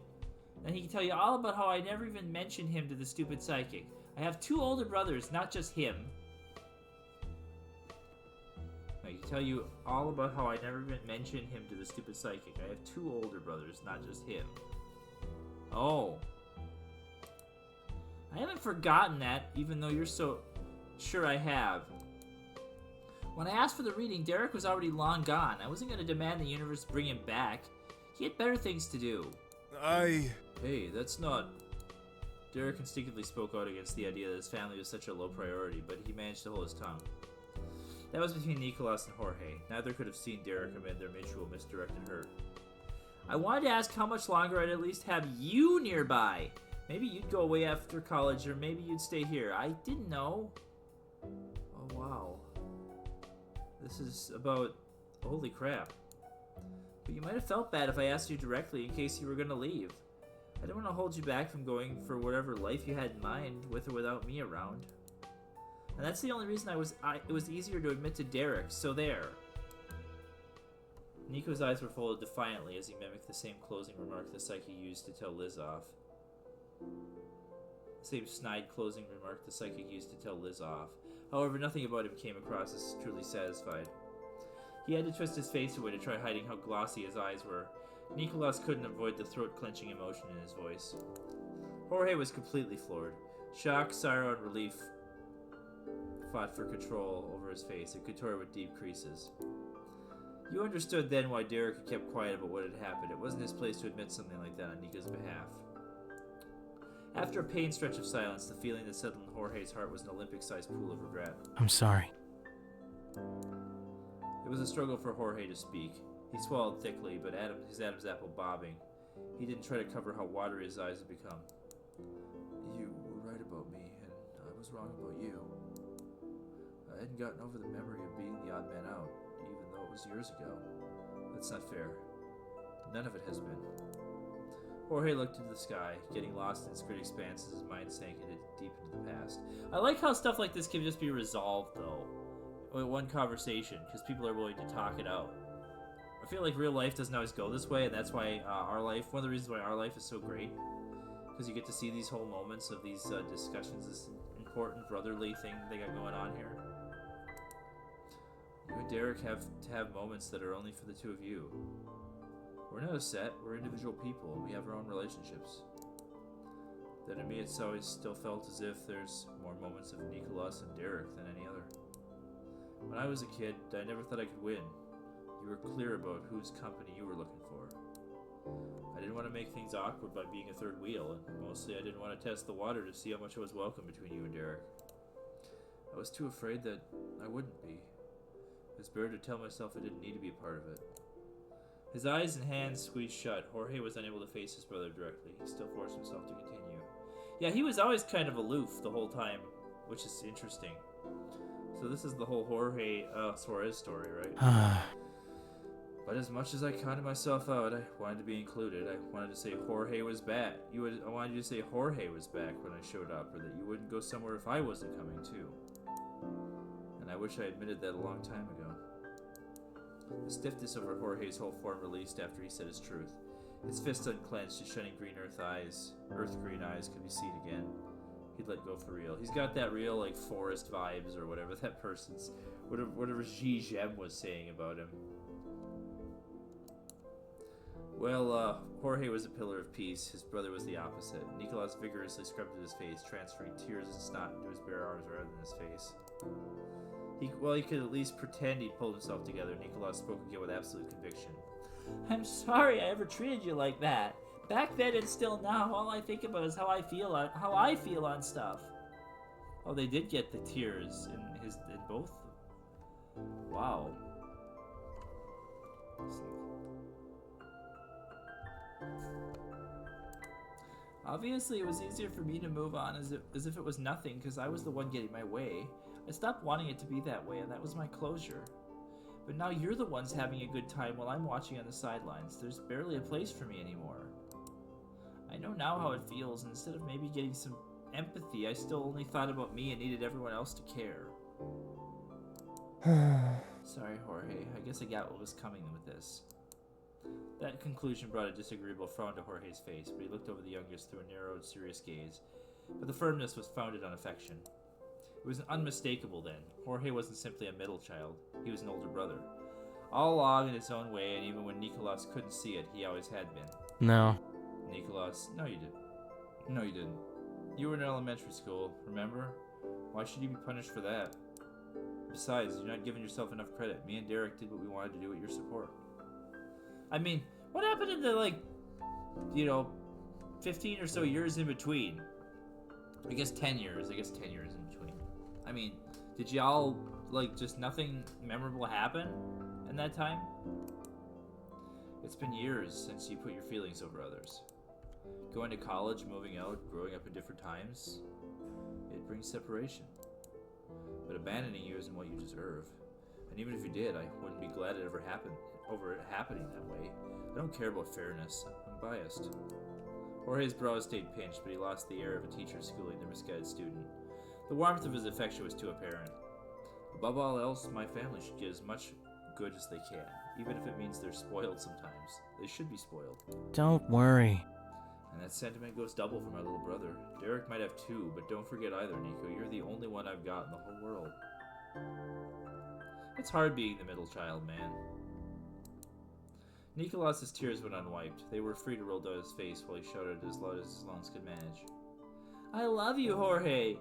And he can tell you all about how I never even mentioned him to the stupid psychic. I have 2 older brothers, not just him. No, he can tell you all about how I never even mentioned him to the stupid psychic. I have 2 older brothers, not just him. Oh. I haven't forgotten that, even though you're so sure I have. When I asked for the reading, Derek was already long gone. I wasn't going to demand the universe bring him back. He had better things to do. Hey, that's not... Derek instinctively spoke out against the idea that his family was such a low priority, but he managed to hold his tongue. That was between Nicolas and Jorge. Neither could have seen Derek amid their mutual misdirected hurt. I wanted to ask how much longer I'd at least have you nearby. Maybe you'd go away after college, or maybe you'd stay here. I didn't know. Oh, wow. This is about... Holy crap. But you might have felt bad if I asked you directly in case you were going to leave. I didn't want to hold you back from going for whatever life you had in mind, with or without me around. And that's the only reason it was easier to admit to Derek, so there. Nico's eyes were folded defiantly as he mimicked the same closing remark the psychic used to tell Liz off. The same snide closing remark the psychic used to tell Liz off. However, nothing about him came across as truly satisfied. He had to twist his face away to try hiding how glossy his eyes were. Nicolas couldn't avoid the throat-clenching emotion in his voice. Jorge was completely floored. Shock, sorrow, and relief fought for control over his face. It contorted with deep creases. You understood then why Derek had kept quiet about what had happened. It wasn't his place to admit something like that on Nico's behalf. After a pained stretch of silence, the feeling that settled in Jorge's heart was an Olympic-sized pool of regret. I'm sorry. It was a struggle for Jorge to speak. He swallowed thickly, but his Adam's apple bobbing. He didn't try to cover how watery his eyes had become. You were right about me, and I was wrong about you. I hadn't gotten over the memory of being the odd man out, even though it was years ago. That's not fair. None of it has been. Jorge looked into the sky, getting lost in its great expanse as his mind sank deep into the past. I like how stuff like this can just be resolved, though, with one conversation, because people are willing to talk it out. I feel like real life doesn't always go this way, and that's why one of the reasons why our life is so great, because you get to see these whole moments of these discussions, this important brotherly thing they got going on here. You and Derek have to have moments that are only for the two of you. We're not a set, we're individual people, and we have our own relationships. Then to me it's always still felt as if there's more moments of Nicholas and Derek than any other. When I was a kid, I never thought I could win. You were clear about whose company you were looking for. I didn't want to make things awkward by being a third wheel, and mostly I didn't want to test the water to see how much it was welcome between you and Derek. I was too afraid that I wouldn't be. It was better to tell myself I didn't need to be a part of it. His eyes and hands squeezed shut. Jorge was unable to face his brother directly. He still forced himself to continue. Yeah, he was always kind of aloof the whole time, which is interesting. So this is the whole Jorge Suarez story, right? But as much as I counted myself out, I wanted to be included. I wanted to say Jorge was back. I wanted you to say Jorge was back when I showed up, or that you wouldn't go somewhere if I wasn't coming too. And I wish I admitted that a long time ago. The stiffness over Jorge's whole form released after he said his truth. His fist unclenched, his shining green earth green eyes could be seen again. He'd let go for real. He's got that real, like, forest vibes, or whatever that person's, whatever Jem was saying about him. Well, Jorge was a pillar of peace. His brother was the opposite. Nicolas vigorously scrubbed at his face, transferring tears and snot into his bare arms rather than his face. He could at least pretend he'd pulled himself together. Nicolas spoke again with absolute conviction. I'm sorry I ever treated you like that. Back then and still now, all I think about is how I feel on stuff. Oh, they did get the tears in both. Wow. Obviously, it was easier for me to move on as if it was nothing, because I was the one getting my way. I stopped wanting it to be that way, and that was my closure. But now you're the ones having a good time while I'm watching on the sidelines. There's barely a place for me anymore. I know now how it feels, and instead of maybe getting some empathy, I still only thought about me and needed everyone else to care. Sorry, Jorge. I guess I got what was coming with this. That conclusion brought a disagreeable frown to Jorge's face, but he looked over the youngest through a narrowed, serious gaze. But the firmness was founded on affection. It was unmistakable then. Jorge wasn't simply a middle child. He was an older brother. All along in his own way, and even when Nicolas couldn't see it, he always had been. No. Nicolas, no you didn't. No you didn't. You were in elementary school, remember? Why should you be punished for that? Besides, you're not giving yourself enough credit. Me and Derek did what we wanted to do with your support. I mean, what happened in the, 15 or so years in between? I guess 10 years in between. I mean, did y'all, just nothing memorable happen in that time? It's been years since you put your feelings over others. Going to college, moving out, growing up in different times, it brings separation. But abandoning you isn't what you deserve. And even if you did, I wouldn't be glad it ever happened over it happening that way. I don't care about fairness. I'm biased. Jorge's brow stayed pinched, but he lost the air of a teacher schooling their misguided student. The warmth of his affection was too apparent. Above all else, my family should get as much good as they can, even if it means they're spoiled sometimes. They should be spoiled. Don't worry. And that sentiment goes double for my little brother. Derek might have two, but don't forget either, Nico. You're the only one I've got in the whole world. It's hard being the middle child, man. Nicolas's tears went unwiped. They were free to roll down his face while he shouted as loud as his lungs could manage. I love you, Jorge!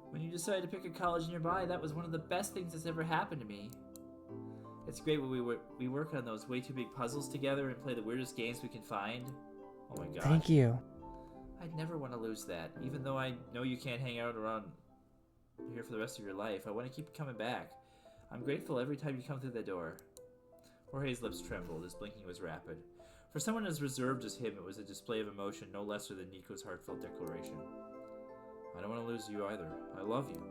When you decided to pick a college nearby, that was one of the best things that's ever happened to me. It's great when we work on those way too big puzzles together and play the weirdest games we can find. Oh my god. Thank you. I'd never want to lose that, even though I know you can't hang out around here for the rest of your life. I want to keep coming back. I'm grateful every time you come through that door. Jorge's lips trembled, his blinking was rapid. For someone as reserved as him, it was a display of emotion no lesser than Nico's heartfelt declaration. I don't want to lose you either. I love you.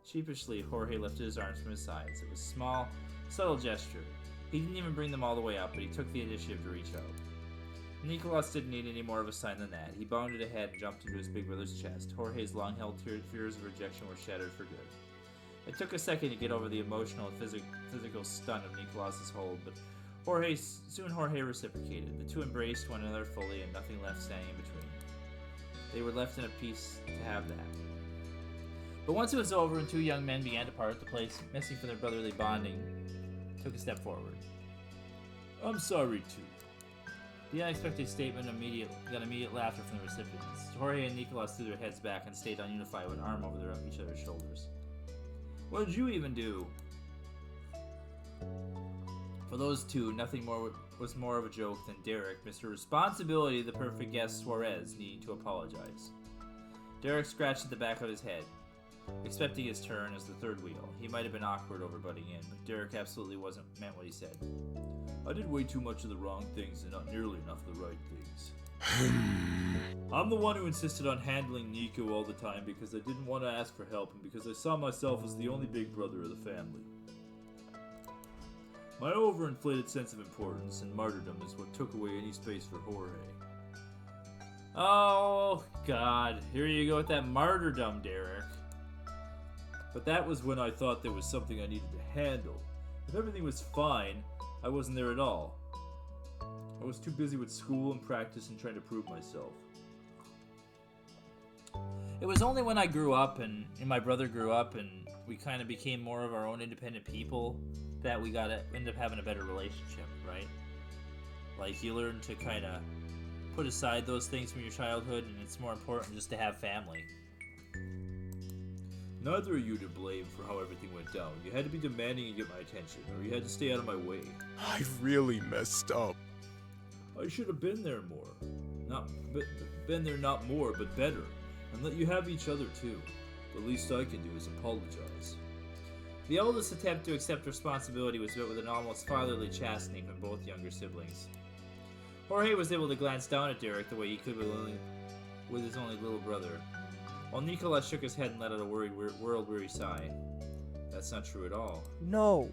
Sheepishly, Jorge lifted his arms from his sides. It was a small, subtle gesture, He didn't even bring them all the way up, but he took the initiative to reach out. Nicholas didn't need any more of a sign than that. He bounded ahead and jumped into his big brother's chest. Jorge's long-held fears of rejection were shattered for good. It took a second to get over the emotional and physical stun of Nicholas's hold, but soon Jorge reciprocated. The two embraced one another fully, and nothing left standing in between. They were left in a peace to have that. But once it was over and two young men began to part, the place, missing from their brotherly bonding, took a step forward. I'm sorry, too. The unexpected statement got immediate laughter from the recipients. Jorge and Nicholas threw their heads back and stayed ununified with an arm over each other's shoulders. What did you even do? For those two, nothing more was more of a joke than Derek, Mr. Responsibility, the perfect guest Suarez, needing to apologize. Derek scratched at the back of his head, expecting his turn as the third wheel. He might have been awkward over butting in, but Derek absolutely meant what he said. I did way too much of the wrong things and not nearly enough of the right things. I'm the one who insisted on handling Nico all the time because I didn't want to ask for help and because I saw myself as the only big brother of the family. My overinflated sense of importance and martyrdom is what took away any space for Jorge. Oh, God. Here you go with that martyrdom, Derek. But that was when I thought there was something I needed to handle. If everything was fine, I wasn't there at all. I was too busy with school and practice and trying to prove myself. It was only when I grew up and my brother grew up and we kind of became more of our own independent people that we got to end up having a better relationship, right? Like, you learn to kind of put aside those things from your childhood, and it's more important just to have family. Neither are you to blame for how everything went down. You had to be demanding and get my attention, or you had to stay out of my way. I really messed up. I should have been there more. Been there not more, but better. And let you have each other too. The least I can do is apologize. The oldest attempt to accept responsibility was met with an almost fatherly chastening from both younger siblings. Jorge was able to glance down at Derek the way he could with his only little brother, while Nicholas shook his head and let out a world-weary sigh. That's not true at all. No.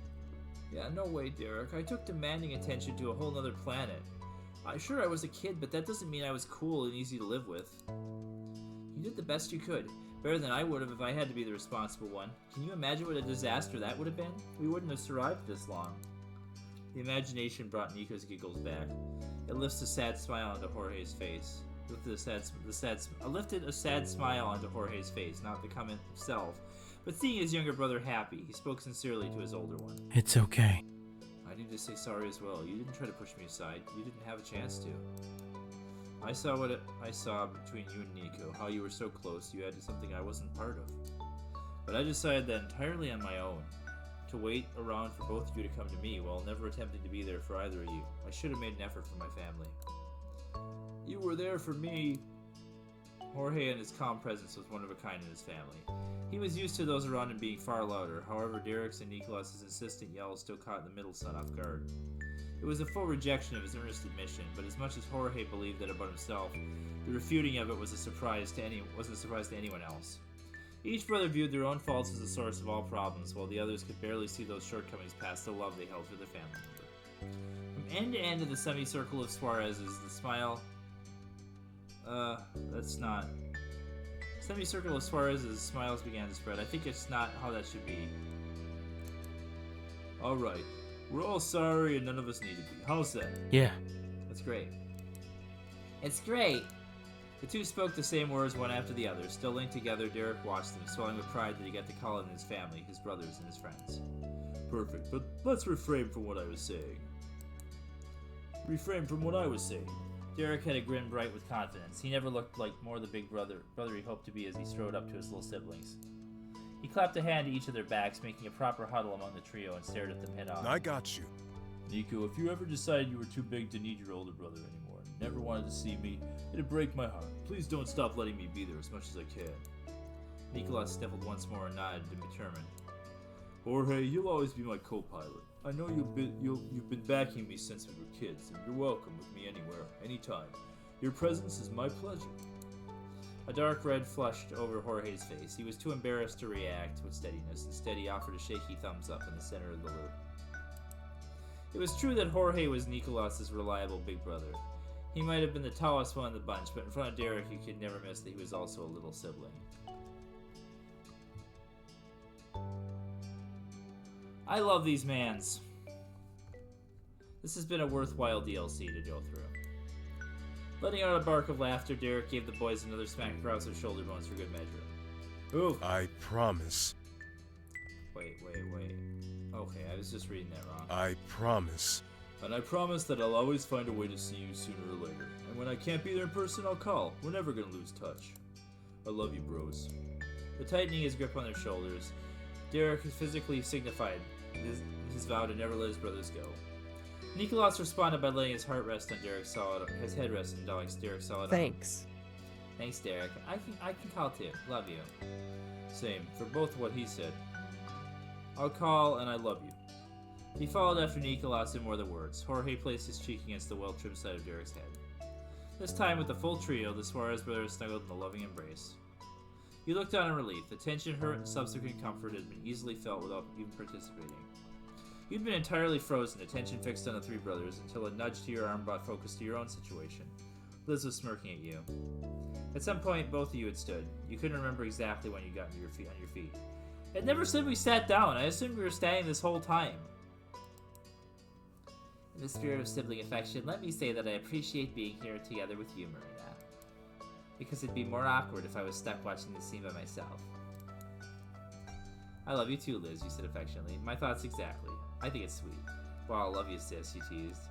Yeah, no way, Derek. I took demanding attention to a whole nother planet. Sure, I was a kid, but that doesn't mean I was cool and easy to live with. You did the best you could. Better than I would have if I had to be the responsible one. Can you imagine what a disaster that would have been? We wouldn't have survived this long. The imagination brought Nico's giggles back. It lifted a sad smile onto Jorge's face. Lifted a sad smile onto Jorge's face, not the comment himself, but seeing his younger brother happy, he spoke sincerely to his older one. It's okay. I need to say sorry as well. You didn't try to push me aside. You didn't have a chance to. I saw what I saw between you and Nico, how you were so close you had something I wasn't part of. But I decided that entirely on my own, to wait around for both of you to come to me while never attempting to be there for either of you. I should have made an effort for my family. You were there for me. Jorge and his calm presence was one of a kind in his family. He was used to those around him being far louder, however Derek's and Nicholas's insistent yells still caught the middle son off guard. It was a full rejection of his earnest admission, but as much as Jorge believed that about himself, the refuting of it wasn't a surprise to anyone else. Each brother viewed their own faults as the source of all problems, while the others could barely see those shortcomings past the love they held for their family member. From end to end of the semicircle of Suarez's, the smile... Semicircle of Suarez's smiles began to spread. I think it's not how that should be. Alright. We're all sorry and none of us need to be. How's that? Yeah. That's great. It's great! The two spoke the same words one after the other. Still linked together, Derek watched them, swelling with pride that he got to call in his family, his brothers, and his friends. Perfect, but let's refrain from what I was saying. Derek had a grin bright with confidence. He never looked like more the big brother he hoped to be as he strode up to his little siblings. He clapped a hand to each of their backs, making a proper huddle among the trio, and stared at them head on. I got you. Nico, if you ever decided you were too big to need your older brother anymore and never wanted to see me, it'd break my heart. Please don't stop letting me be there as much as I can. Nicholas sniffled once more and nodded, determined. Jorge, you'll always be my co-pilot. I know you've been backing me since we were kids, and you're welcome with me anywhere, anytime. Your presence is my pleasure. A dark red flushed over Jorge's face. He was too embarrassed to react with steadiness. Instead, he offered a shaky thumbs up in the center of the loop. It was true that Jorge was Nicolas's reliable big brother. He might have been the tallest one in the bunch, but in front of Derek, you could never miss that he was also a little sibling. I love these mans. This has been a worthwhile DLC to go through. Letting out a bark of laughter, Derek gave the boys another smack across their shoulder bones for good measure. Oof. I promise. Wait. Okay, I was just reading that wrong. I promise. And I promise that I'll always find a way to see you sooner or later. And when I can't be there in person, I'll call. We're never gonna lose touch. I love you, bros. But tightening his grip on their shoulders, Derek physically signified his vow to never let his brothers go. Nicolas responded by letting his heart rest on Derek's solid, his head rest on Derek's solid arm. Thanks. Thanks, Derek. I can call too. Love you. Same, for both what he said. I'll call and I love you. He followed after Nicolas in more than words. Jorge placed his cheek against the well-trimmed side of Derek's head. This time, with the full trio, the Suarez brothers snuggled in a loving embrace. You looked on in relief. The tension, hurt, and subsequent comfort had been easily felt without even participating. You'd been entirely frozen, attention fixed on the three brothers, until a nudge to your arm brought focus to your own situation. Liz was smirking at you. At some point, both of you had stood. You couldn't remember exactly when you got on your feet. It never said we sat down. I assumed we were standing this whole time. In the spirit of sibling affection, let me say that I appreciate being here together with you, Marina. Because it'd be more awkward if I was stuck watching this scene by myself. I love you too, Liz, you said affectionately. My thoughts exactly. I think it's sweet. Well, I love you, sis, you teased.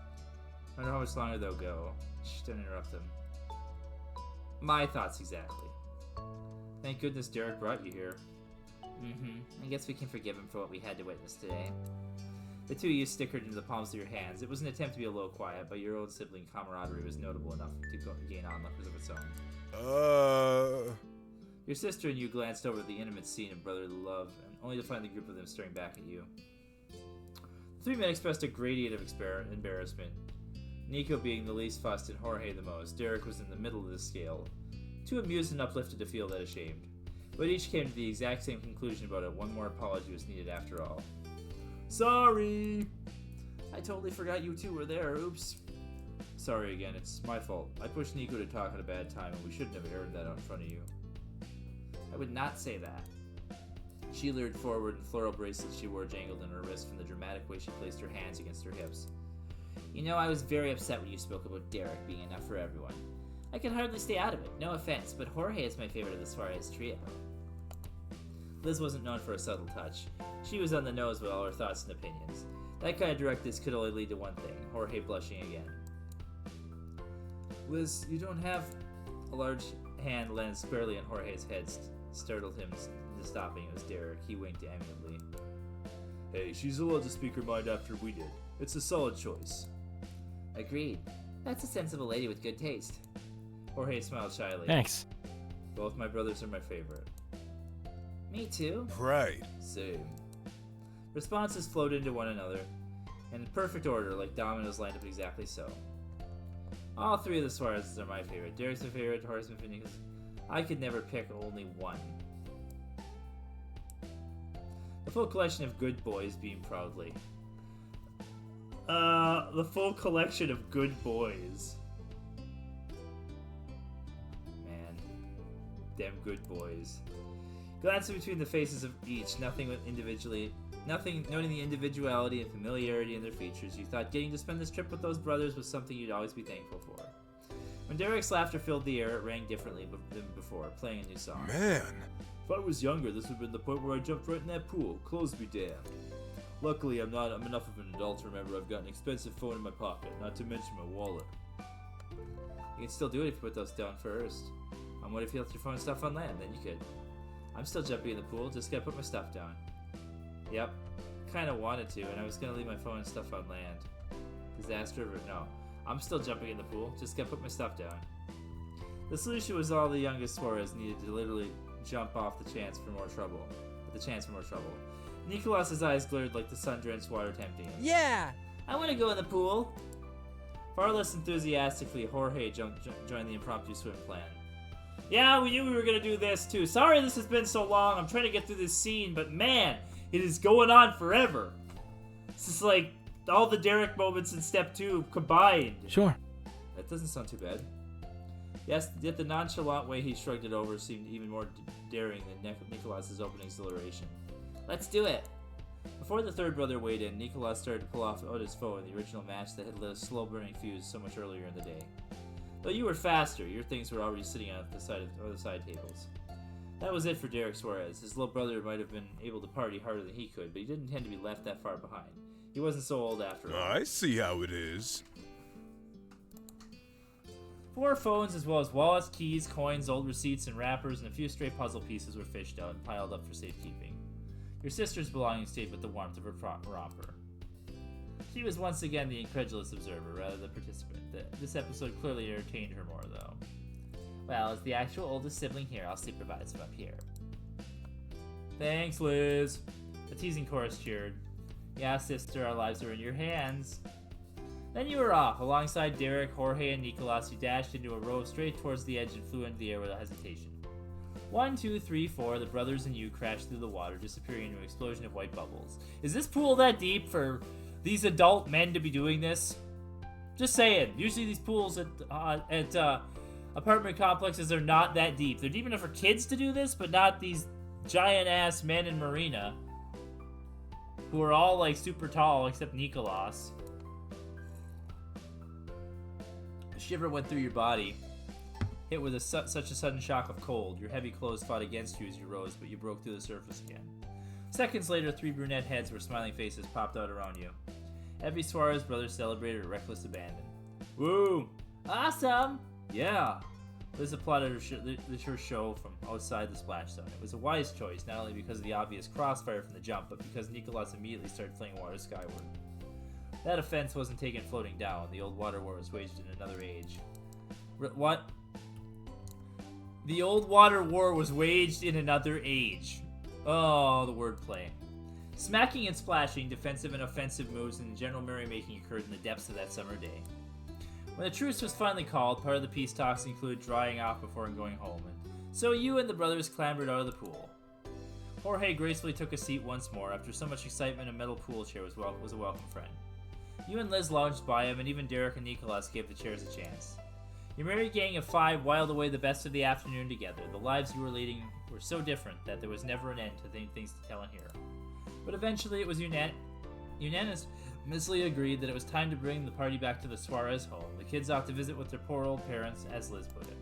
I wonder how much longer they'll go. Shh, don't interrupt them. My thoughts exactly. Thank goodness Derek brought you here. I guess we can forgive him for what we had to witness today. The two of you stickered into the palms of your hands. It was an attempt to be a little quiet, but your old sibling camaraderie was notable enough to gain onlookers of its own. Your sister and you glanced over the intimate scene of brotherly love, and only to find the group of them staring back at you. The three men expressed a gradient of embarrassment. Nico being the least fussed and Jorge the most. Derek was in the middle of the scale. Too amused and uplifted to feel that ashamed. But each came to the exact same conclusion about it. One more apology was needed after all. Sorry! I totally forgot you two were there. Oops. Sorry again, it's my fault. I pushed Nico to talk at a bad time, and we shouldn't have aired that out in front of you. I would not say that. She leered forward, and floral bracelets she wore jangled on her wrist from the dramatic way she placed her hands against her hips. You know, I was very upset when you spoke about Derek being enough for everyone. I can hardly stay out of it, no offense, but Jorge is my favorite of the Suarez trio. Liz wasn't known for a subtle touch. She was on the nose with all her thoughts and opinions. That kind of directness could only lead to one thing, Jorge blushing again. Liz, you don't have... A large hand landed squarely on Jorge's head, startled him into stopping. It was Derek. He winked amiably. Hey, she's allowed to speak her mind after we did. It's a solid choice. Agreed. That's a sensible lady with good taste. Jorge smiled shyly. Thanks. Both my brothers are my favorite. Me too. Right. Same. Responses flowed into one another, in perfect order, like dominoes lined up exactly so. All three of the Suarez's are my favorite. Derek's my favorite, Jorge's my favorite. I could never pick only one. The full collection of good boys beamed proudly. The full collection of good boys. Man. Them good boys. Glancing between the faces of each, noting the individuality and familiarity in their features, you thought getting to spend this trip with those brothers was something you'd always be thankful for. When Derek's laughter filled the air, it rang differently than before, playing a new song. Man. If I was younger, this would have been the point where I jumped right in that pool. Clothes be damned. Luckily, I'm enough of an adult to remember I've got an expensive phone in my pocket, not to mention my wallet. You can still do it if you put those down first. And what if you left your phone and stuff on land? Then you could. I'm still jumping in the pool, just gotta put my stuff down. Yep. Kinda wanted to, and I was gonna leave my phone and stuff on land. Disaster averted. No. I'm still jumping in the pool, just gotta put my stuff down. The solution was all the youngest Suarez needed to literally jump off the chance for more trouble. Nicolas's eyes glared like the sun-drenched water tempting him. Yeah! I want to go in the pool. Far less enthusiastically, Jorge joined the impromptu swim plan. Yeah, we knew we were going to do this too. Sorry this has been so long. I'm trying to get through this scene, but man, it is going on forever. This is like all the Derek moments in step 2 combined. Sure. That doesn't sound too bad. Yes, yet the nonchalant way he shrugged it over seemed even more daring than Nicholas's opening exhilaration. Let's do it! Before the third brother weighed in, Nicholas started to pull off his foe in the original match that had lit a slow-burning fuse so much earlier in the day. Though you were faster, your things were already sitting on the side tables. That was it for Derek Suarez. His little brother might have been able to party harder than he could, but he didn't intend to be left that far behind. He wasn't so old after all. I see how it is. 4 phones, as well as wallets, keys, coins, old receipts, and wrappers, and a few stray puzzle pieces were fished out and piled up for safekeeping. Your sister's belongings stayed with the warmth of her romper. She was once again the incredulous observer, rather than participant. This episode clearly entertained her more, though. Well, as the actual oldest sibling here, I'll supervise from up here. Thanks, Liz. A teasing chorus cheered. Yeah, sister, our lives are in your hands. Then you were off. Alongside Derek, Jorge, and Nicolas, you dashed into a row straight towards the edge and flew into the air without hesitation. 1, 2, 3, 4, the brothers and you crashed through the water, disappearing into an explosion of white bubbles. Is this pool that deep for these adult men to be doing this? Just saying. Usually these pools at apartment complexes are not that deep. They're deep enough for kids to do this, but not these giant-ass men in Marina, who are all, like, super tall, except Nicolas. A shiver went through your body, hit with such a sudden shock of cold. Your heavy clothes fought against you as you rose, but you broke through the surface again. Seconds later, 3 brunette heads with smiling faces popped out around you. Every Suarez brother celebrated a reckless abandon. Woo! Awesome! Yeah! Liz applauded her show from outside the splash zone. It was a wise choice, not only because of the obvious crossfire from the jump, but because Nicolas immediately started flinging water skyward. That offense wasn't taken floating down. The old water war was waged in another age. What? The old water war was waged in another age. Oh, the wordplay. Smacking and splashing, defensive and offensive moves, and general merrymaking occurred in the depths of that summer day. When the truce was finally called, part of the peace talks included drying off before going home, and so you and the brothers clambered out of the pool. Jorge gracefully took a seat once more. After so much excitement, a metal pool chair was a welcome friend. You and Liz lounged by him, and even Derek and Nicolas gave the chairs a chance. Your merry gang of 5 whiled away the best of the afternoon together. The lives you were leading were so different that there was never an end to things to tell and hear. But eventually it was unanimously agreed that it was time to bring the party back to the Suarez home. The kids off to visit with their poor old parents, as Liz put it.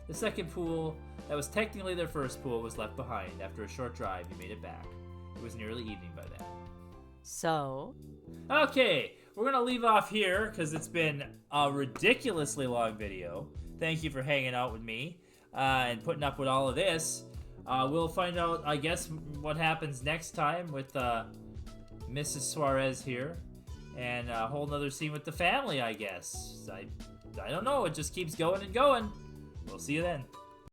The second pool, that was technically their first pool, was left behind. After a short drive, you made it back. It was nearly evening by then. So? Okay, we're going to leave off here because it's been a ridiculously long video. Thank you for hanging out with me and putting up with all of this. We'll find out, I guess, what happens next time with Mrs. Suarez here. And a whole nother scene with the family, I guess. I don't know. It just keeps going and going. We'll see you then.